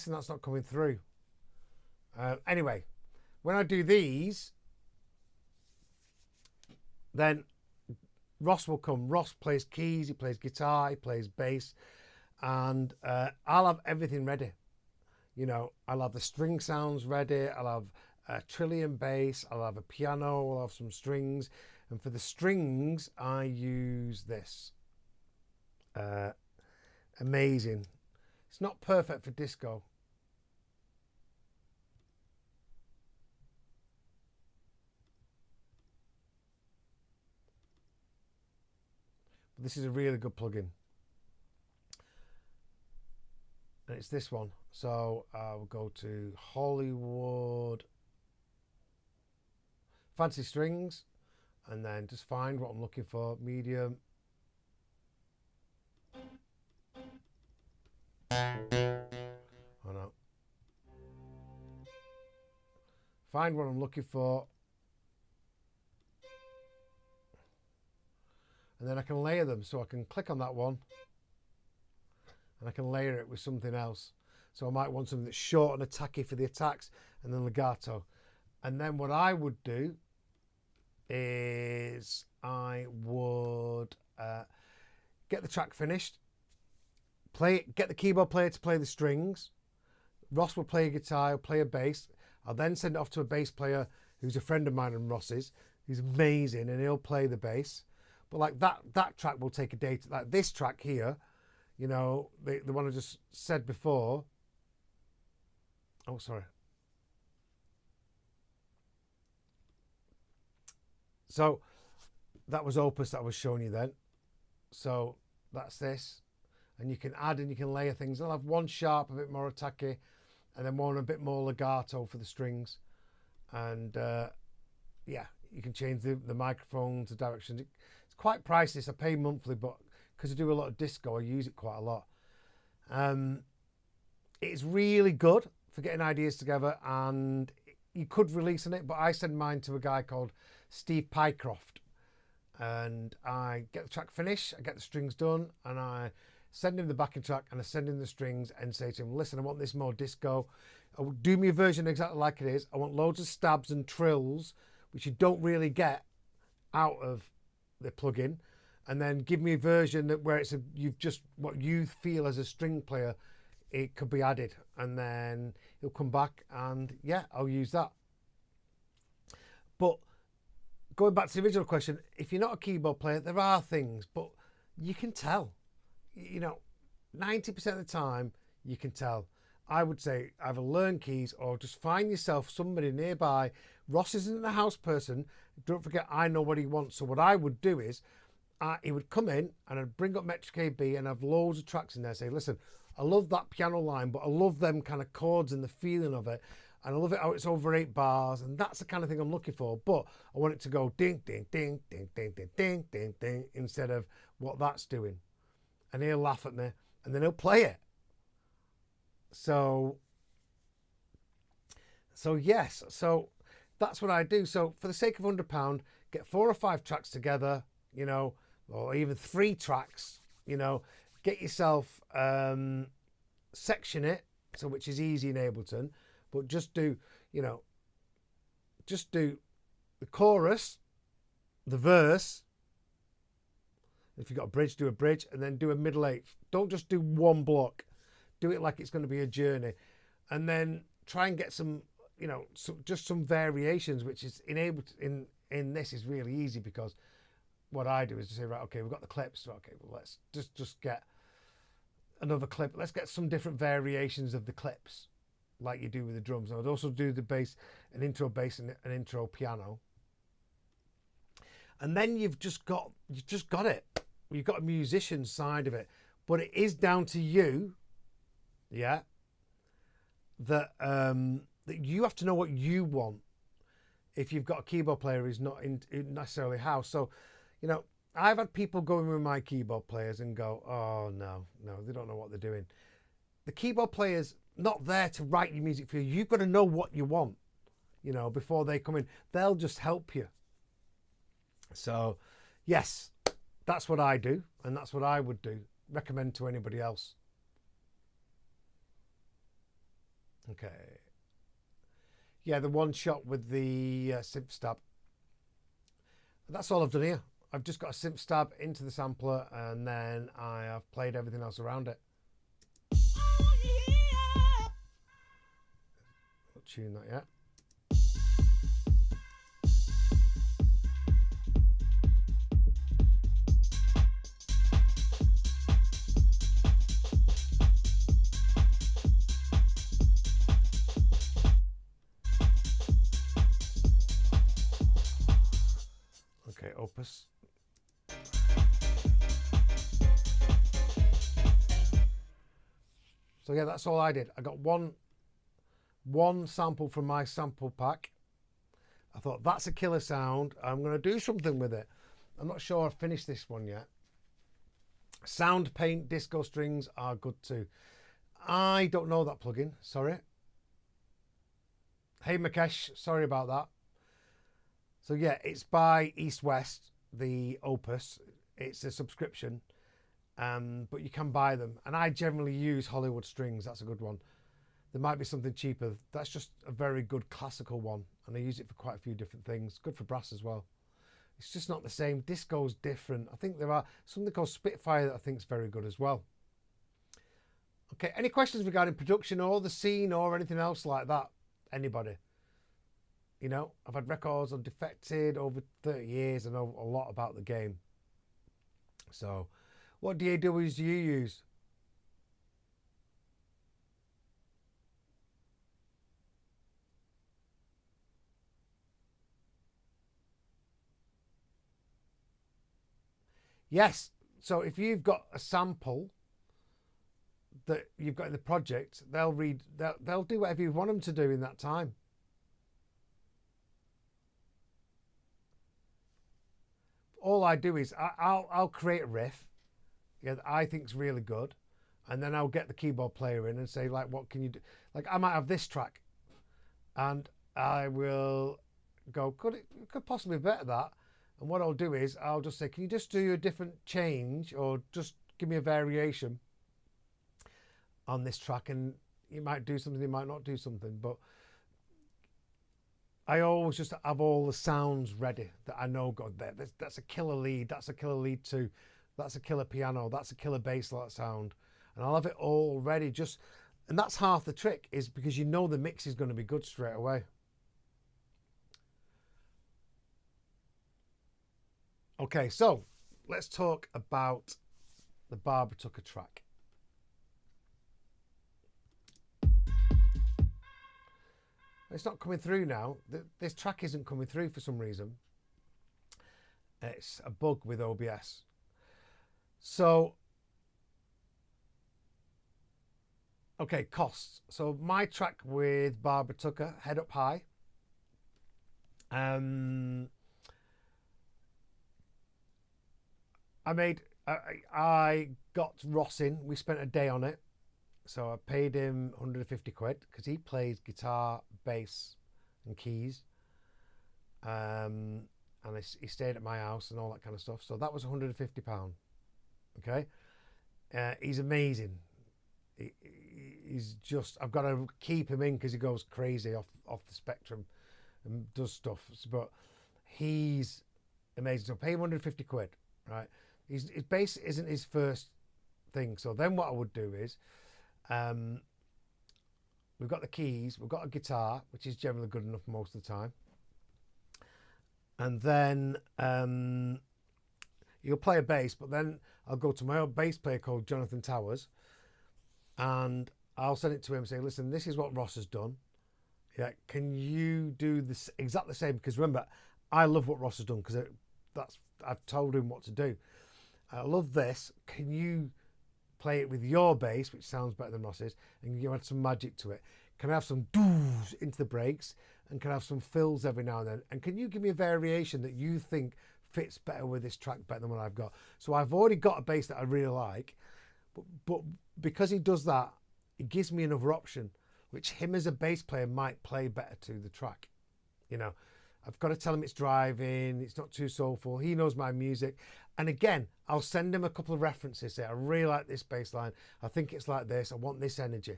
guessing that's not coming through. Anyway, when I do these, then Ross will come. Ross plays keys, he plays guitar, he plays bass, and I'll have everything ready. You know, I'll have the string sounds ready, I'll have a trillium bass, I'll have a piano, I'll have some strings, and for the strings, I use this. Amazing. It's not perfect for disco. But this is a really good plugin. And it's this one. So I'll go to Hollywood Fancy Strings and then just find what I'm looking for. Medium. Oh no. Find what I'm looking for. And then I can layer them. So I can click on that one and I can layer it with something else. So I might want something that's short and attacky for the attacks and then legato. And then what I would do is I would get the track finished, play it, get the keyboard player to play the strings. Ross will play a guitar, he'll play a bass. I'll then send it off to a bass player who's a friend of mine and Ross's. He's amazing and he'll play the bass. But like that track will take a day. Like this track here, you know, the one I just said before. Oh, sorry. So that was Opus that I was showing you then. So that's this. And you can add and you can layer things. I'll have one sharp, a bit more attacky, and then one a bit more legato for the strings. And yeah, you can change the microphones, the directions. It's quite pricey. I pay monthly, but because I do a lot of disco, I use it quite a lot. It's really good for getting ideas together, and you could release on it, but I send mine to a guy called Steve Pycroft, and I get the track finished, I get the strings done, and I send him the backing track and I send him the strings and say to him, listen, I want this more disco. Do me a version exactly like it is. I want loads of stabs and trills, which you don't really get out of the plugin, and then give me a version that where it's you've just what you feel as a string player, it could be added, and then he'll come back and yeah, I'll use that. But going back to the original question, if you're not a keyboard player, there are things, but you can tell. You know, 90% of the time you can tell. I would say either learn keys or just find yourself somebody nearby. Ross isn't a house person. Don't forget, I know what he wants. So what I would do is he would come in and I'd bring up Metric AB and have loads of tracks in there. Say, listen, I love that piano line, but I love them kind of chords and the feeling of it. And I love it how it's over 8 bars. And that's the kind of thing I'm looking for. But I want it to go ding, ding, ding, ding, ding, ding, ding, ding, ding, instead of what that's doing. And he'll laugh at me and then he'll play it. So yes, so that's what I do. So for the sake of £100, get 4 or 5 tracks together, you know, or even 3 tracks, you know, get yourself, section it, so which is easy in Ableton, but just do, you know, just do the chorus, the verse. If you've got a bridge, do a bridge, and then do a middle 8th. Don't just do one block. Do it like it's going to be a journey. And then try and get some, you know, just some variations, which is in this is really easy, because what I do is to say, right, okay, we've got the clips. Okay, well, let's just get another clip. Let's get some different variations of the clips, like you do with the drums. And I'd also do the bass, an intro bass and an intro piano. And then you've just got it. You've got a musician side of it, but it is down to you, yeah. That you have to know what you want. If you've got a keyboard player who's not in necessarily house, so you know, I've had people go in with my keyboard players and go, oh no, they don't know what they're doing. The keyboard player's not there to write your music for you. You've got to know what you want, you know, before they come in. They'll just help you. So, yes, that's what I do, and that's what I would do. Recommend to anybody else. Okay. Yeah, the one shot with the synth stab. That's all I've done here. I've just got a synth stab into the sampler and then I have played everything else around it. Not tune that yet. Okay, Opus. So yeah, that's all I did. I got one sample from my sample pack. I thought that's a killer sound. I'm going to do something with it. I'm not sure I've finished this one yet. Sound Paint Disco Strings are good too. I don't know that plugin, sorry. Hey Mukesh, sorry about that. So yeah, it's by East West, the Opus. It's a subscription, but you can buy them. And I generally use Hollywood Strings. That's a good one. There might be something cheaper. That's just a very good classical one. And I use it for quite a few different things. Good for brass as well. It's just not the same. Disco's different. I think there are something called Spitfire that I think is very good as well. Okay, any questions regarding production or the scene or anything else like that? Anybody? You know, I've had records on Defected over 30 years. I know a lot about the game. So, what DAWs do you use? Yes. So if you've got a sample that you've got in the project, they'll do whatever you want them to do in that time. All I do is I'll create a riff, yeah, that I think's really good, and then I'll get the keyboard player in and say, like, what can you do? Like, I might have this track, and I will go, could it could possibly be better that? And what I'll do is I'll just say, can you just do a different change or just give me a variation on this track? And you might do something, you might not do something, but I always just have all the sounds ready that I know got there. That's a killer lead, that's a killer lead two, that's a killer piano, that's a killer bass like sound. And I'll have it all ready just, and that's half the trick, is because you know the mix is going to be good straight away. Okay, so let's talk about the Barbara Tucker track. It's not coming through now. This track isn't coming through for some reason. It's a bug with OBS. So, okay, costs. So my track with Barbara Tucker, Head Up High. I got Ross in. We spent a day on it. So I paid him 150 quid because he plays guitar, bass and keys. And he stayed at my house and all that kind of stuff. So that was £150. Okay. He's amazing. He's just, I've got to keep him in because he goes crazy off the spectrum and does stuff. But he's amazing. So pay him 150 quid, right? His bass isn't his first thing. So then what I would do is, we've got the keys, we've got a guitar, which is generally good enough most of the time. And then he'll play a bass, but then I'll go to my own bass player called Jonathan Towers, and I'll send it to him and say, listen, this is what Ross has done. Yeah, can you do this exactly the same? Because remember, I love what Ross has done because I've told him what to do. I love this. Can you play it with your bass, which sounds better than Ross's, and you add some magic to it? Can I have some doos into the breaks, and can I have some fills every now and then? And can you give me a variation that you think fits better with this track better than what I've got? So I've already got a bass that I really like, but because he does that, it gives me another option, which him as a bass player might play better to the track. You know, I've got to tell him it's driving, it's not too soulful, he knows my music. And again, I'll send him a couple of references, say, I really like this bass line, I think it's like this, I want this energy.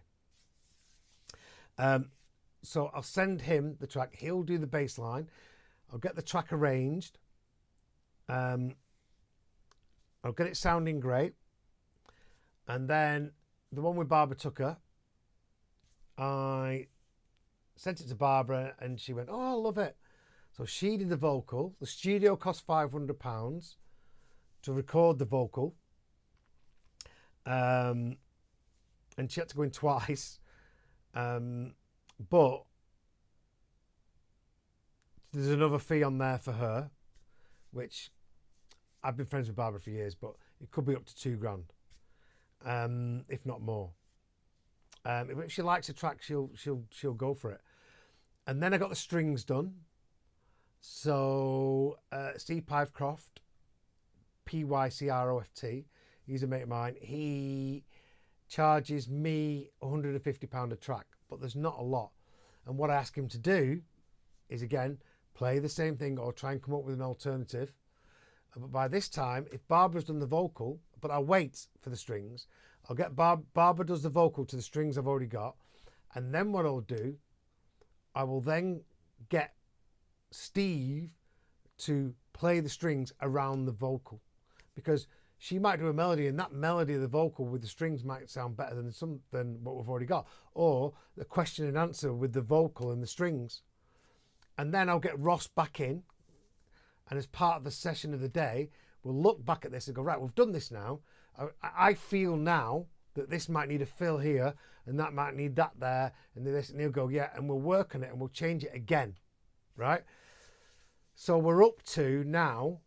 So I'll send him the track. He'll do the bass line. I'll get the track arranged. I'll get it sounding great. And then the one with Barbara Tucker, I sent it to Barbara and she went, oh, I love it. So she did the vocal. The studio cost £500 to record the vocal. And she had to go in twice. But there's another fee on there for her, which I've been friends with Barbara for years, but it could be up to £2,000, if not more. If she likes a track, she'll go for it. And then I got the strings done. So Steve Pycroft, Pycroft, he's a mate of mine. He charges me £150 a track, but there's not a lot. And what I ask him to do is, again, play the same thing or try and come up with an alternative. But by this time, if Barbara's done the vocal, but I'll wait for the strings, I'll get Barbara does the vocal to the strings I've already got. And then what I'll do, I will then get Steve to play the strings around the vocal, because she might do a melody and that melody of the vocal with the strings might sound better than what we've already got, or the question and answer with the vocal and the strings. And then I'll get Ross back in, and as part of the session of the day, we'll look back at this and go, right, we've done this now. I feel now that this might need a fill here and that might need that there and this, and he'll go, yeah, and we'll work on it and we'll change it again, right? So we're up to now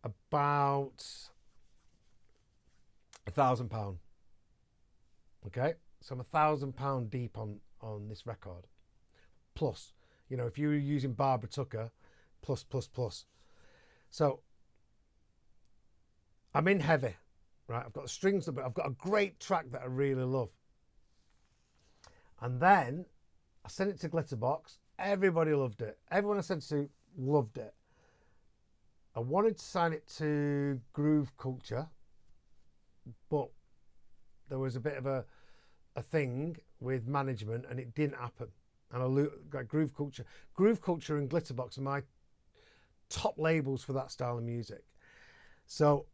about £1,000. Okay, so I'm £1,000 deep on this record. Plus, you know, if you were using Barbara Tucker, plus. So I'm in heavy, right? I've got the strings, but I've got a great track that I really love. And then I sent it to Glitterbox. Everybody loved it. Everyone I sent it to loved it. I wanted to sign it to Groove Culture, but there was a bit of a thing with management and it didn't happen. And I got Groove Culture. Groove Culture and Glitterbox are my top labels for that style of music. So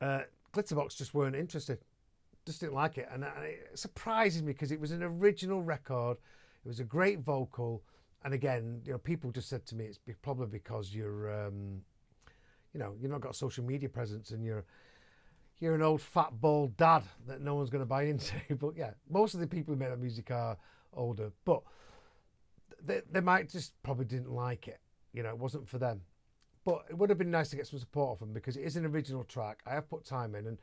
Glitterbox just weren't interested. Just didn't like it. And it surprises me because it was an original record. It was a great vocal. And again, you know, people just said to me, it's probably because you're, you know, you've not got a social media presence and you're an old fat bald dad that no one's going to buy into. But yeah, most of the people who make that music are older, but they might just probably didn't like it. You know, it wasn't for them. But it would have been nice to get some support off them because it is an original track. I have put time in, and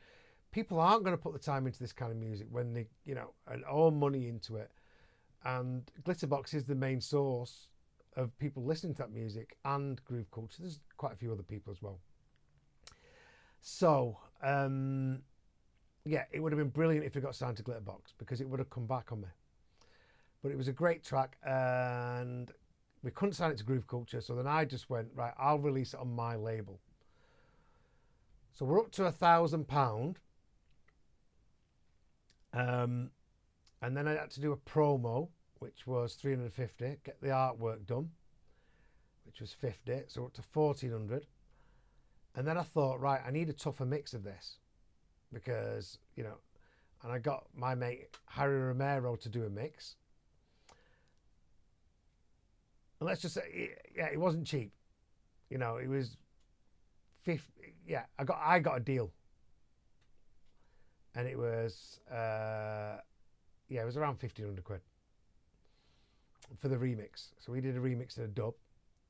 people aren't going to put the time into this kind of music when they, you know, and all money into it. And Glitterbox is the main source of people listening to that music and Groove Culture. There's quite a few other people as well. So, yeah, it would have been brilliant if it got signed to Glitterbox because it would have come back on me. But it was a great track and we couldn't sign it to Groove Culture. So then I just went, right, I'll release it on my label. So we're up to £1,000. And then I had to do a promo, which was 350, get the artwork done, which was 50. So we're up to 1,400. And then I thought, right, I need a tougher mix of this because, you know, and I got my mate Harry Romero to do a mix. And let's just say, yeah, it wasn't cheap. You know, it was 50. Yeah, I got a deal. And it was, yeah, it was around 1,500 quid for the remix. So we did a remix and a dub,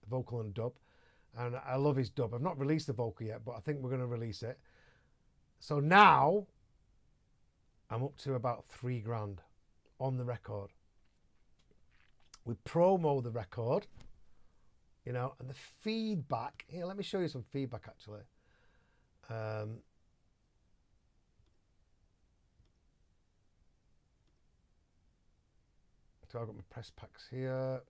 a vocal and dub. And I love his dub. I've not released the vocal yet, but I think we're going to release it. So now I'm up to about £3,000 on the record. We promo the record, you know, and the feedback. Here, let me show you some feedback actually. So I've got my press packs here.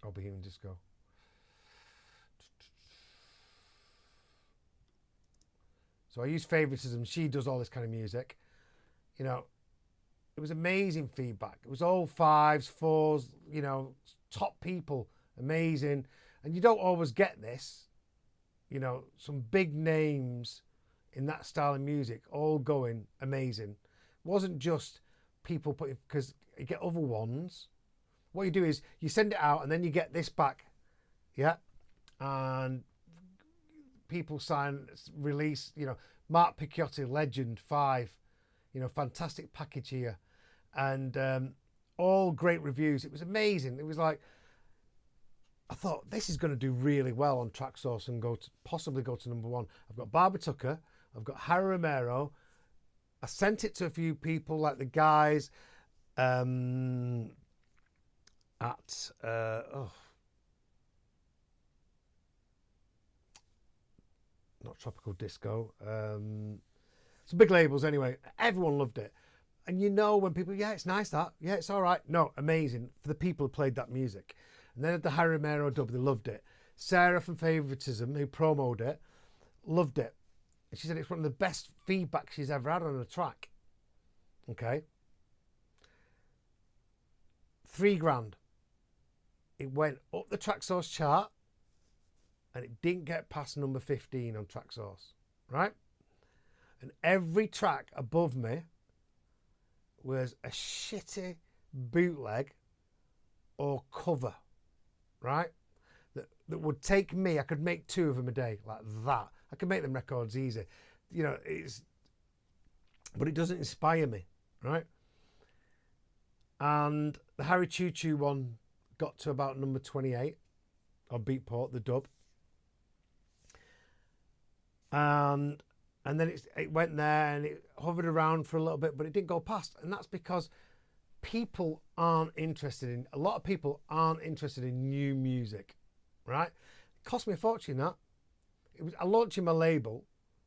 I'll be here in disco. So I use favoritism. She does all this kind of music. You know, it was amazing feedback. It was all 5s, 4s, you know, top people, amazing. And you don't always get this, you know, some big names in that style of music all going amazing. It wasn't just people putting, because you get other ones. What you do is you send it out and then you get this back. Yeah. And people sign, release, you know, Mark Picciotti, legend, 5, you know, fantastic package here. And all great reviews. It was amazing. It was like, I thought this is going to do really well on Traxsource and possibly go to number 1. I've got Barbara Tucker. I've got Harry Romero. I sent it to a few people like the guys at not Tropical Disco. Some big labels anyway. Everyone loved it. And you know when people, yeah, it's nice that. Yeah, it's all right. No, amazing for the people who played that music. And then at the Harry Romero dub, they loved it. Sarah from Favoritism, who promoted it, loved it. And she said it's one of the best feedback she's ever had on a track. Okay. $3,000. It went up the Traxsource chart and it didn't get past number 15 on Traxsource, right? And every track above me was a shitty bootleg or cover, right? That would take me, I could make 2 of them a day, like that. I could make them records easy. You know, but it doesn't inspire me, right? And the Harry Choo Choo one got to about number 28 on Beatport, the dub. And then it went there and it hovered around for a little bit, but it didn't go past. And that's because people aren't interested in, a lot of people aren't interested in new music, right? It cost me a fortune, that. I launching my label,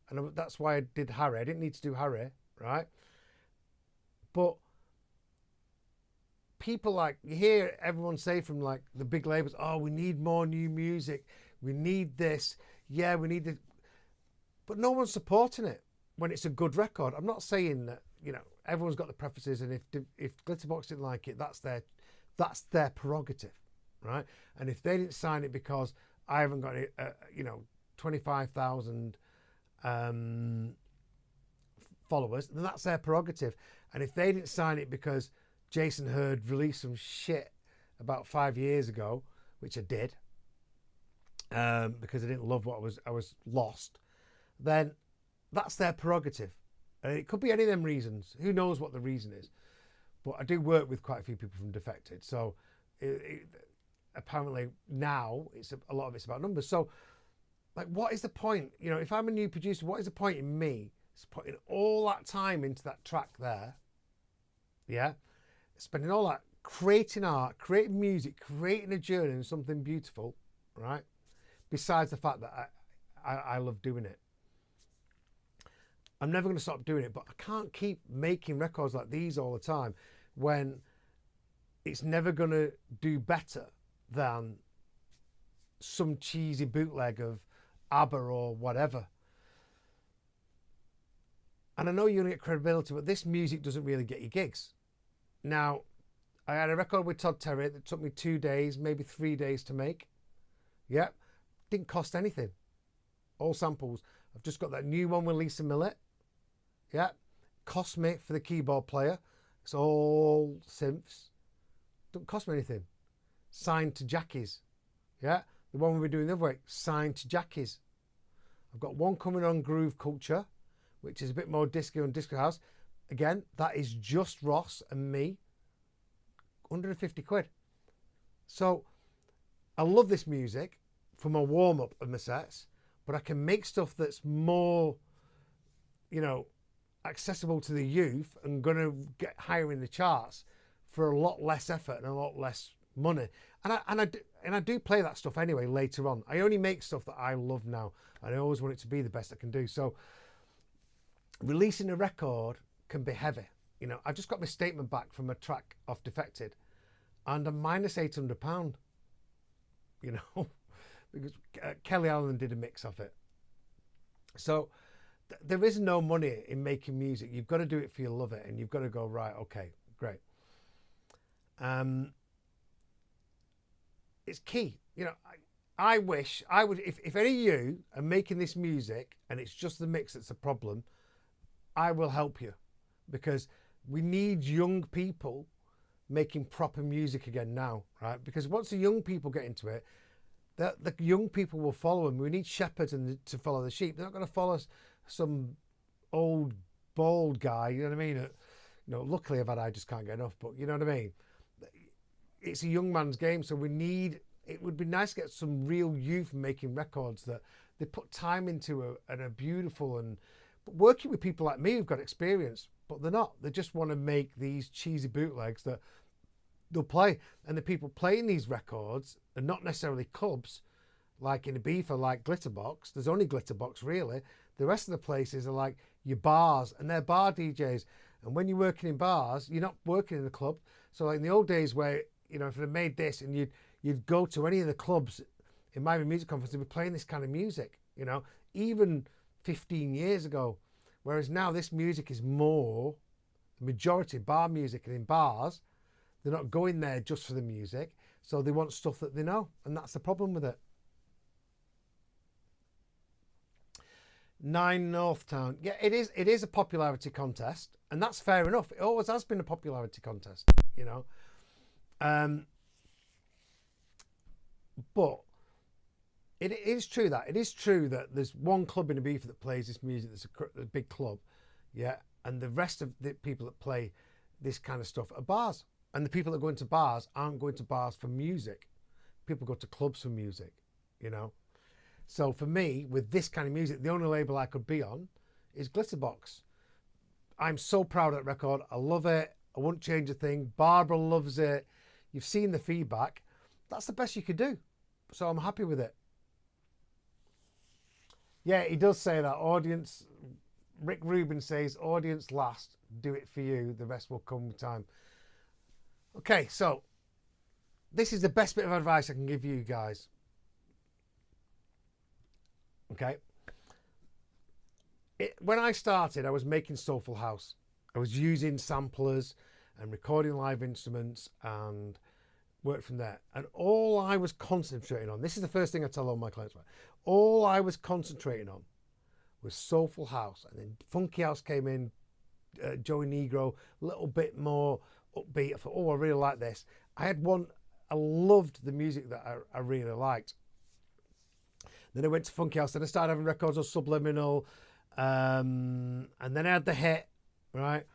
and that's why I did Harry. I didn't need to do Harry, right? But people, like, you hear everyone say from like the big labels, oh, we need more new music. We need this. Yeah, we need this. But no one's supporting it when it's a good record. I'm not saying that, you know, everyone's got the preferences, and if Glitterbox didn't like it, that's their prerogative, right? And if they didn't sign it because I haven't got it, you know, 25,000 followers, then that's their prerogative. And if they didn't sign it because Jason Hurd released some shit about 5 years ago, which I did, because I didn't love what I was lost, then that's their prerogative. And it could be any of them reasons. Who knows what the reason is? But I do work with quite a few people from Defected. So apparently now a lot of it's about numbers. So, like, what is the point? You know, if I'm a new producer, what is the point in me putting all that time into that track there? Yeah. Spending all that creating art, creating music, creating a journey and something beautiful, right? Besides the fact that I love doing it. I'm never going to stop doing it, but I can't keep making records like these all the time when it's never going to do better than some cheesy bootleg of ABBA or whatever. And I know you're going to get credibility, but this music doesn't really get you gigs. Now, I had a record with Todd Terry that took me 2 days, maybe 3 days to make. Yeah, didn't cost anything. All samples. I've just got that new one with Lisa Millett. Yeah, cost me for the keyboard player. It's all synths. Don't cost me anything. Signed to Jackie's. Yeah, the one we were doing the other way, signed to Jackie's. I've got one coming on Groove Culture, which is a bit more disco and disco house. Again, that is just Ross and me. 150 quid. So I love this music for my warm-up of my sets, but I can make stuff that's more, you know, accessible to the youth and going to get higher in the charts for a lot less effort and a lot less money. And I do play that stuff anyway later on. I only make stuff that I love now, and I always want it to be the best I can do. So releasing a record can be heavy. You know, I just got my statement back from a track off Defected, and I'm minus £800. You know, because Kelly Allen did a mix of it. So there is no money in making music. You've got to do it for you love it, and you've got to go, right, okay, great. It's key. You know, I wish I would, if any of you are making this music and it's just the mix that's a problem, I will help you, because we need young people making proper music again now, right? Because once the young people get into it, the young people will follow them. We need shepherds to follow the sheep. They're not going to follow some old bald guy, you know what I mean? Luckily I just can't get enough, but you know what I mean? It's a young man's game, so it would be nice to get some real youth making records that they put time into and are beautiful, and but working with people like me who've got experience, but they're not. They just want to make these cheesy bootlegs that they'll play, and the people playing these records are not necessarily clubs like in Ibiza, like Glitterbox. There's only Glitterbox really. The rest of the places are like your bars, and they're bar DJs. And when you're working in bars, you're not working in a club. So like in the old days where, if they made this and you'd go to any of the clubs in Miami Music Conference, they'd be playing this kind of music, even 15 years ago. Whereas now this music is more the majority bar music, and in bars, they're not going there just for the music. So they want stuff that they know, and that's the problem with it. 9 Northtown. Yeah, it is a popularity contest, and that's fair enough. It always has been a popularity contest, but it is true that there's one club in Ibiza that plays this music. That's a big club, yeah, and the rest of the people that play this kind of stuff are bars. And the people that go into bars aren't going to bars for music. People go to clubs for music, So for me, with this kind of music, the only label I could be on is Glitterbox. I'm so proud of that record. I love it. I wouldn't change a thing. Barbara loves it. You've seen the feedback. That's the best you could do. So I'm happy with it. Yeah, he does say that. Audience, Rick Rubin says, audience last. Do it for you. The rest will come with time. Okay, so this is the best bit of advice I can give you guys. Okay. When I started, I was making Soulful House. I was using samplers and recording live instruments and worked from there. And all I was concentrating on, this is the first thing I tell all my clients about, all I was concentrating on was Soulful House. And then Funky House came in, Joey Negro, a little bit more upbeat. I thought, I really like this. I loved the music that I really liked. Then I went to Funky House, then I started having records on Subliminal, and then I had the hit, right?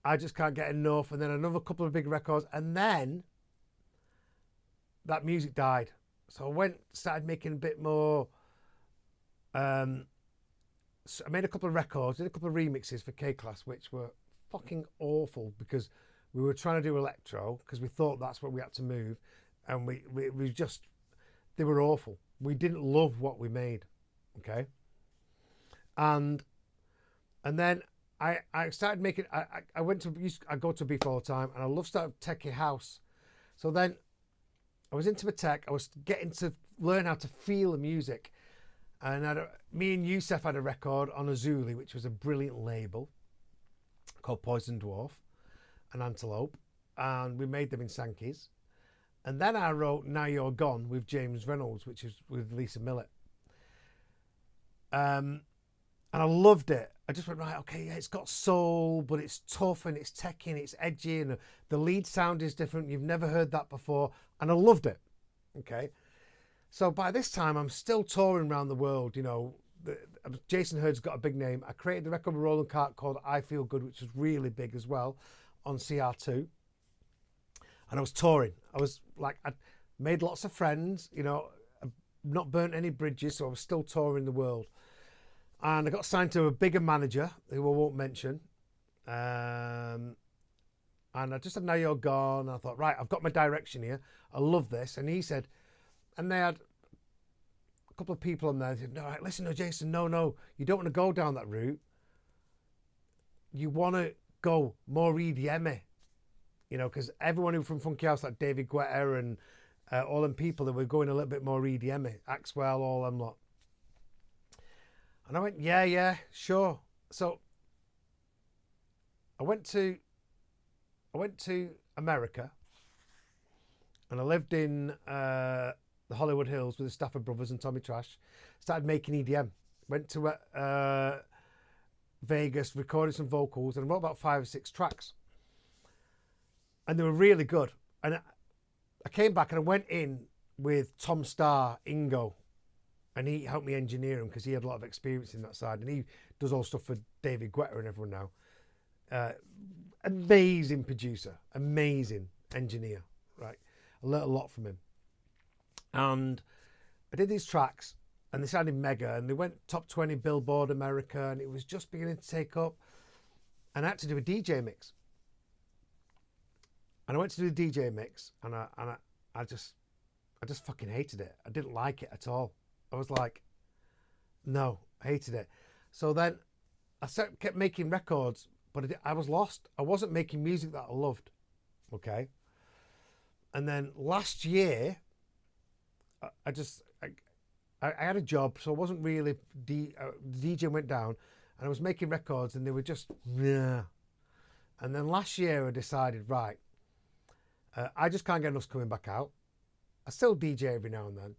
I Just Can't Get Enough, and then another couple of big records, and then that music died. So I started making a bit more, so I made a couple of records, did a couple of remixes for K-Class, which were fucking awful, because we were trying to do electro, because we thought that's what we had to move, and they were awful. We didn't love what we made, okay? And then I started making, I go to Beef all the time, and I love starting techie house. So then I was into the tech, I was getting to learn how to feel the music. And me and Youssef had a record on Azuli, which was a brilliant label called Poison Dwarf and Antelope. And we made them in Sankey's. And then I wrote Now You're Gone with James Reynolds, which is with Lisa Millett. And I loved it. I just went, right, okay, yeah, it's got soul, but it's tough and it's techy and it's edgy, and the lead sound is different. You've never heard that before. And I loved it. Okay. So by this time, I'm still touring around the world. Jason Hurd's got a big name. I created the record with Roland Cart called I Feel Good, which was really big as well on CR2. And I was touring. I made lots of friends, I've not burnt any bridges, so I was still touring the world. And I got signed to a bigger manager, who I won't mention. And I just said, Now You're Gone. I thought, right, I've got my direction here. I love this. And he said, and they had a couple of people on there. They said, no, right, listen to Jason, no, you don't want to go down that route. You want to go more EDM-y. Because everyone who from Funky House, like David Guetta and all them people that were going a little bit more EDM-y, Axwell, all them lot. And I went, yeah, sure. So I went to America, and I lived in the Hollywood Hills with the Stafford Brothers and Tommy Trash. Started making EDM. Went to Vegas, recorded some vocals, and wrote about 5 or 6 tracks. And they were really good. And I came back and I went in with Tom Starr, Ingo, and he helped me engineer him because he had a lot of experience in that side. And he does all stuff for David Guetta and everyone now. Amazing producer, amazing engineer, right? I learned a lot from him. And I did these tracks and they sounded mega and they went top 20 Billboard America and it was just beginning to take up. And I had to do a DJ mix. And I went to do the DJ mix and I just fucking hated it. I didn't like it at all. I was like, no, I hated it. So then I kept making records, but I was lost. I wasn't making music that I loved. Okay. And then last year, I had a job, so I wasn't really, the DJ went down and I was making records and they were just, yeah. And then last year I decided, right, I just can't get enough coming back out. I still DJ every now and then.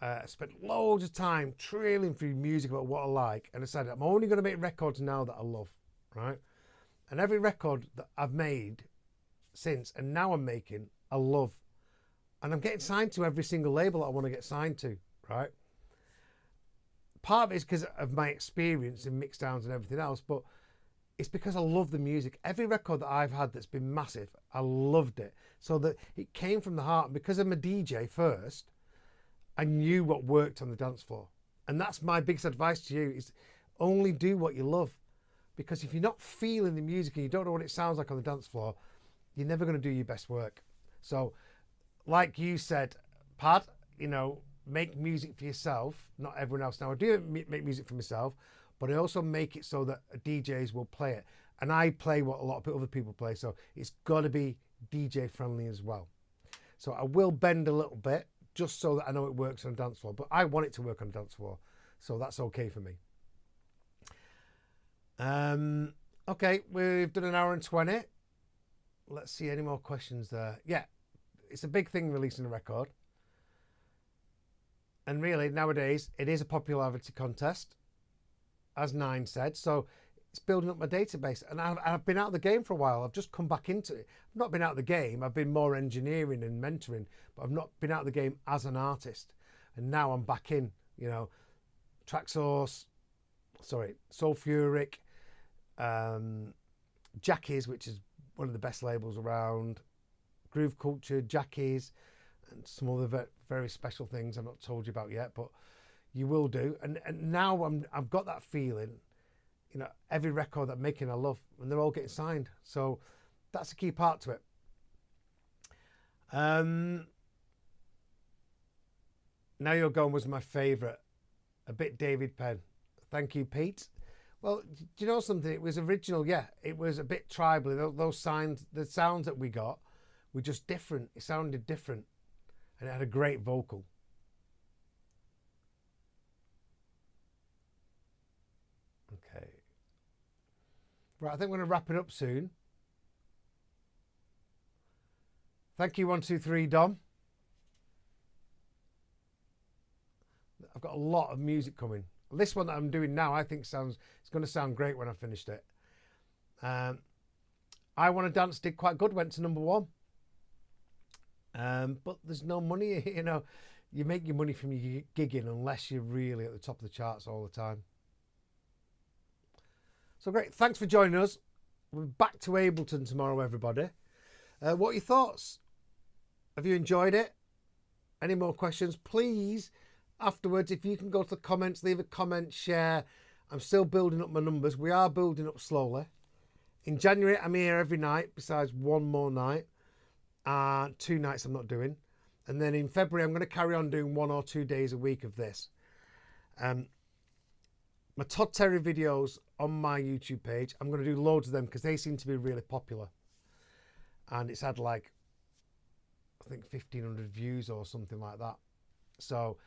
I spent loads of time trailing through music about what I like and decided I'm only going to make records now that I love, right? And every record that I've made since and now I'm making, I love. And I'm getting signed to every single label that I want to get signed to, right? Part of it is because of my experience in mixdowns and everything else, but it's because I love the music. Every record that I've had that's been massive, I loved it. So that it came from the heart. And because I'm a DJ first, I knew what worked on the dance floor. And that's my biggest advice to you is only do what you love. Because if you're not feeling the music and you don't know what it sounds like on the dance floor, you're never going to do your best work. So like you said, Pad, make music for yourself, not everyone else. Now I do make music for myself, but I also make it so that DJs will play it. And I play what a lot of other people play. So it's got to be DJ friendly as well. So I will bend a little bit just so that I know it works on a dance floor, but I want it to work on a dance floor. So that's okay for me. Okay, we've done 1 hour and 20. Let's see any more questions there. Yeah, it's a big thing releasing a record. And really, nowadays, it is a popularity contest, as Nine said. So it's building up my database. And I've been out of the game for a while. I've just come back into it. I've not been out of the game. I've been more engineering and mentoring, but I've not been out of the game as an artist. And now I'm back in, Sulfuric, Jackie's, which is one of the best labels around, Groove Culture, Jackie's, and some other very special things I've not told you about yet, but you will do. And now I've got that feeling, every record that I'm making I love, and they're all getting signed. So that's a key part to it. Now You're Gone was my favourite. A bit David Penn. Thank you, Pete. Well, do you know something? It was original, yeah. It was a bit tribal. Those signs, the sounds that we got were just different. It sounded different. And it had a great vocal. Okay. Right, I think we're going to wrap it up soon. Thank you, 123 Dom. I've got a lot of music coming. This one that I'm doing now, I think it's going to sound great when I've finished it. I Want to Dance did quite good, went to #1. But there's no money, you make your money from your gigging unless you're really at the top of the charts all the time. So great, thanks for joining us. We're back to Ableton tomorrow, everybody. What are your thoughts? Have you enjoyed it? Any more questions? Please, afterwards, if you can go to the comments, leave a comment, share. I'm still building up my numbers. We are building up slowly. In January, I'm here every night, besides one more night. 2 nights I'm not doing. And then in February, I'm going to carry on doing 1 or 2 days a week of this. My Todd Terry videos on my YouTube page, I'm going to do loads of them because they seem to be really popular. And it's had like, I think 1,500 views or something like that. So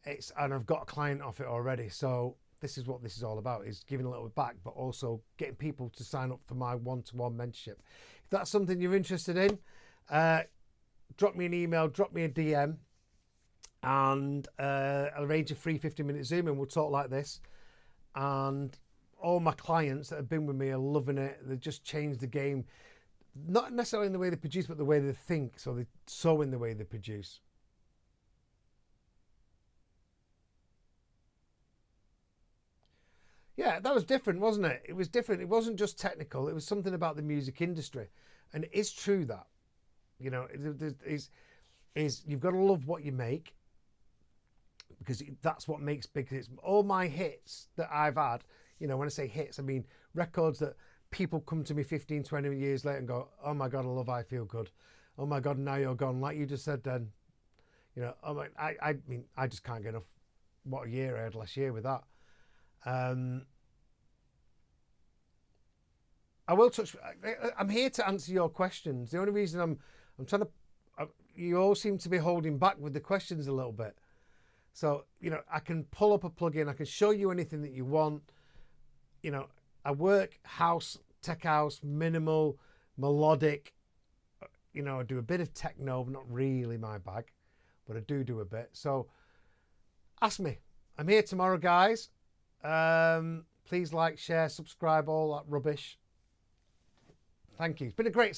and I've got a client off it already. So this is what this is all about, is giving a little bit back, but also getting people to sign up for my one-to-one mentorship. If that's something you're interested in, drop me an email, drop me a DM, and I'll arrange a free 15-minute Zoom and we'll talk like this. And all my clients that have been with me are loving it. They've just changed the game, not necessarily in the way they produce, but the way they think. So they sow in the way they produce. Yeah, that was different, wasn't it? It was different. It wasn't just technical. It was something about the music industry. And it is true that, you know, you've got to love what you make, because that's what makes big hits. All my hits that I've had, you know, when I say hits, I mean records that people come to me 15, 20 years later and go, oh my God, I love I Feel Good. Oh my God, Now You're Gone. Like you just said then, you know, I mean, I just can't get enough. What a year I had last year with that. I will touch. I'm here to answer your questions. The only reason I'm trying to, you all seem to be holding back with the questions a little bit. So, you know, I can pull up a plugin. I can show you anything that you want. You know, I work house, tech house, minimal, melodic. You know, I do a bit of techno, not really my bag, but I do a bit. So ask me. I'm here tomorrow, guys. Please like, share, subscribe, all that rubbish. Thank you. It's been a great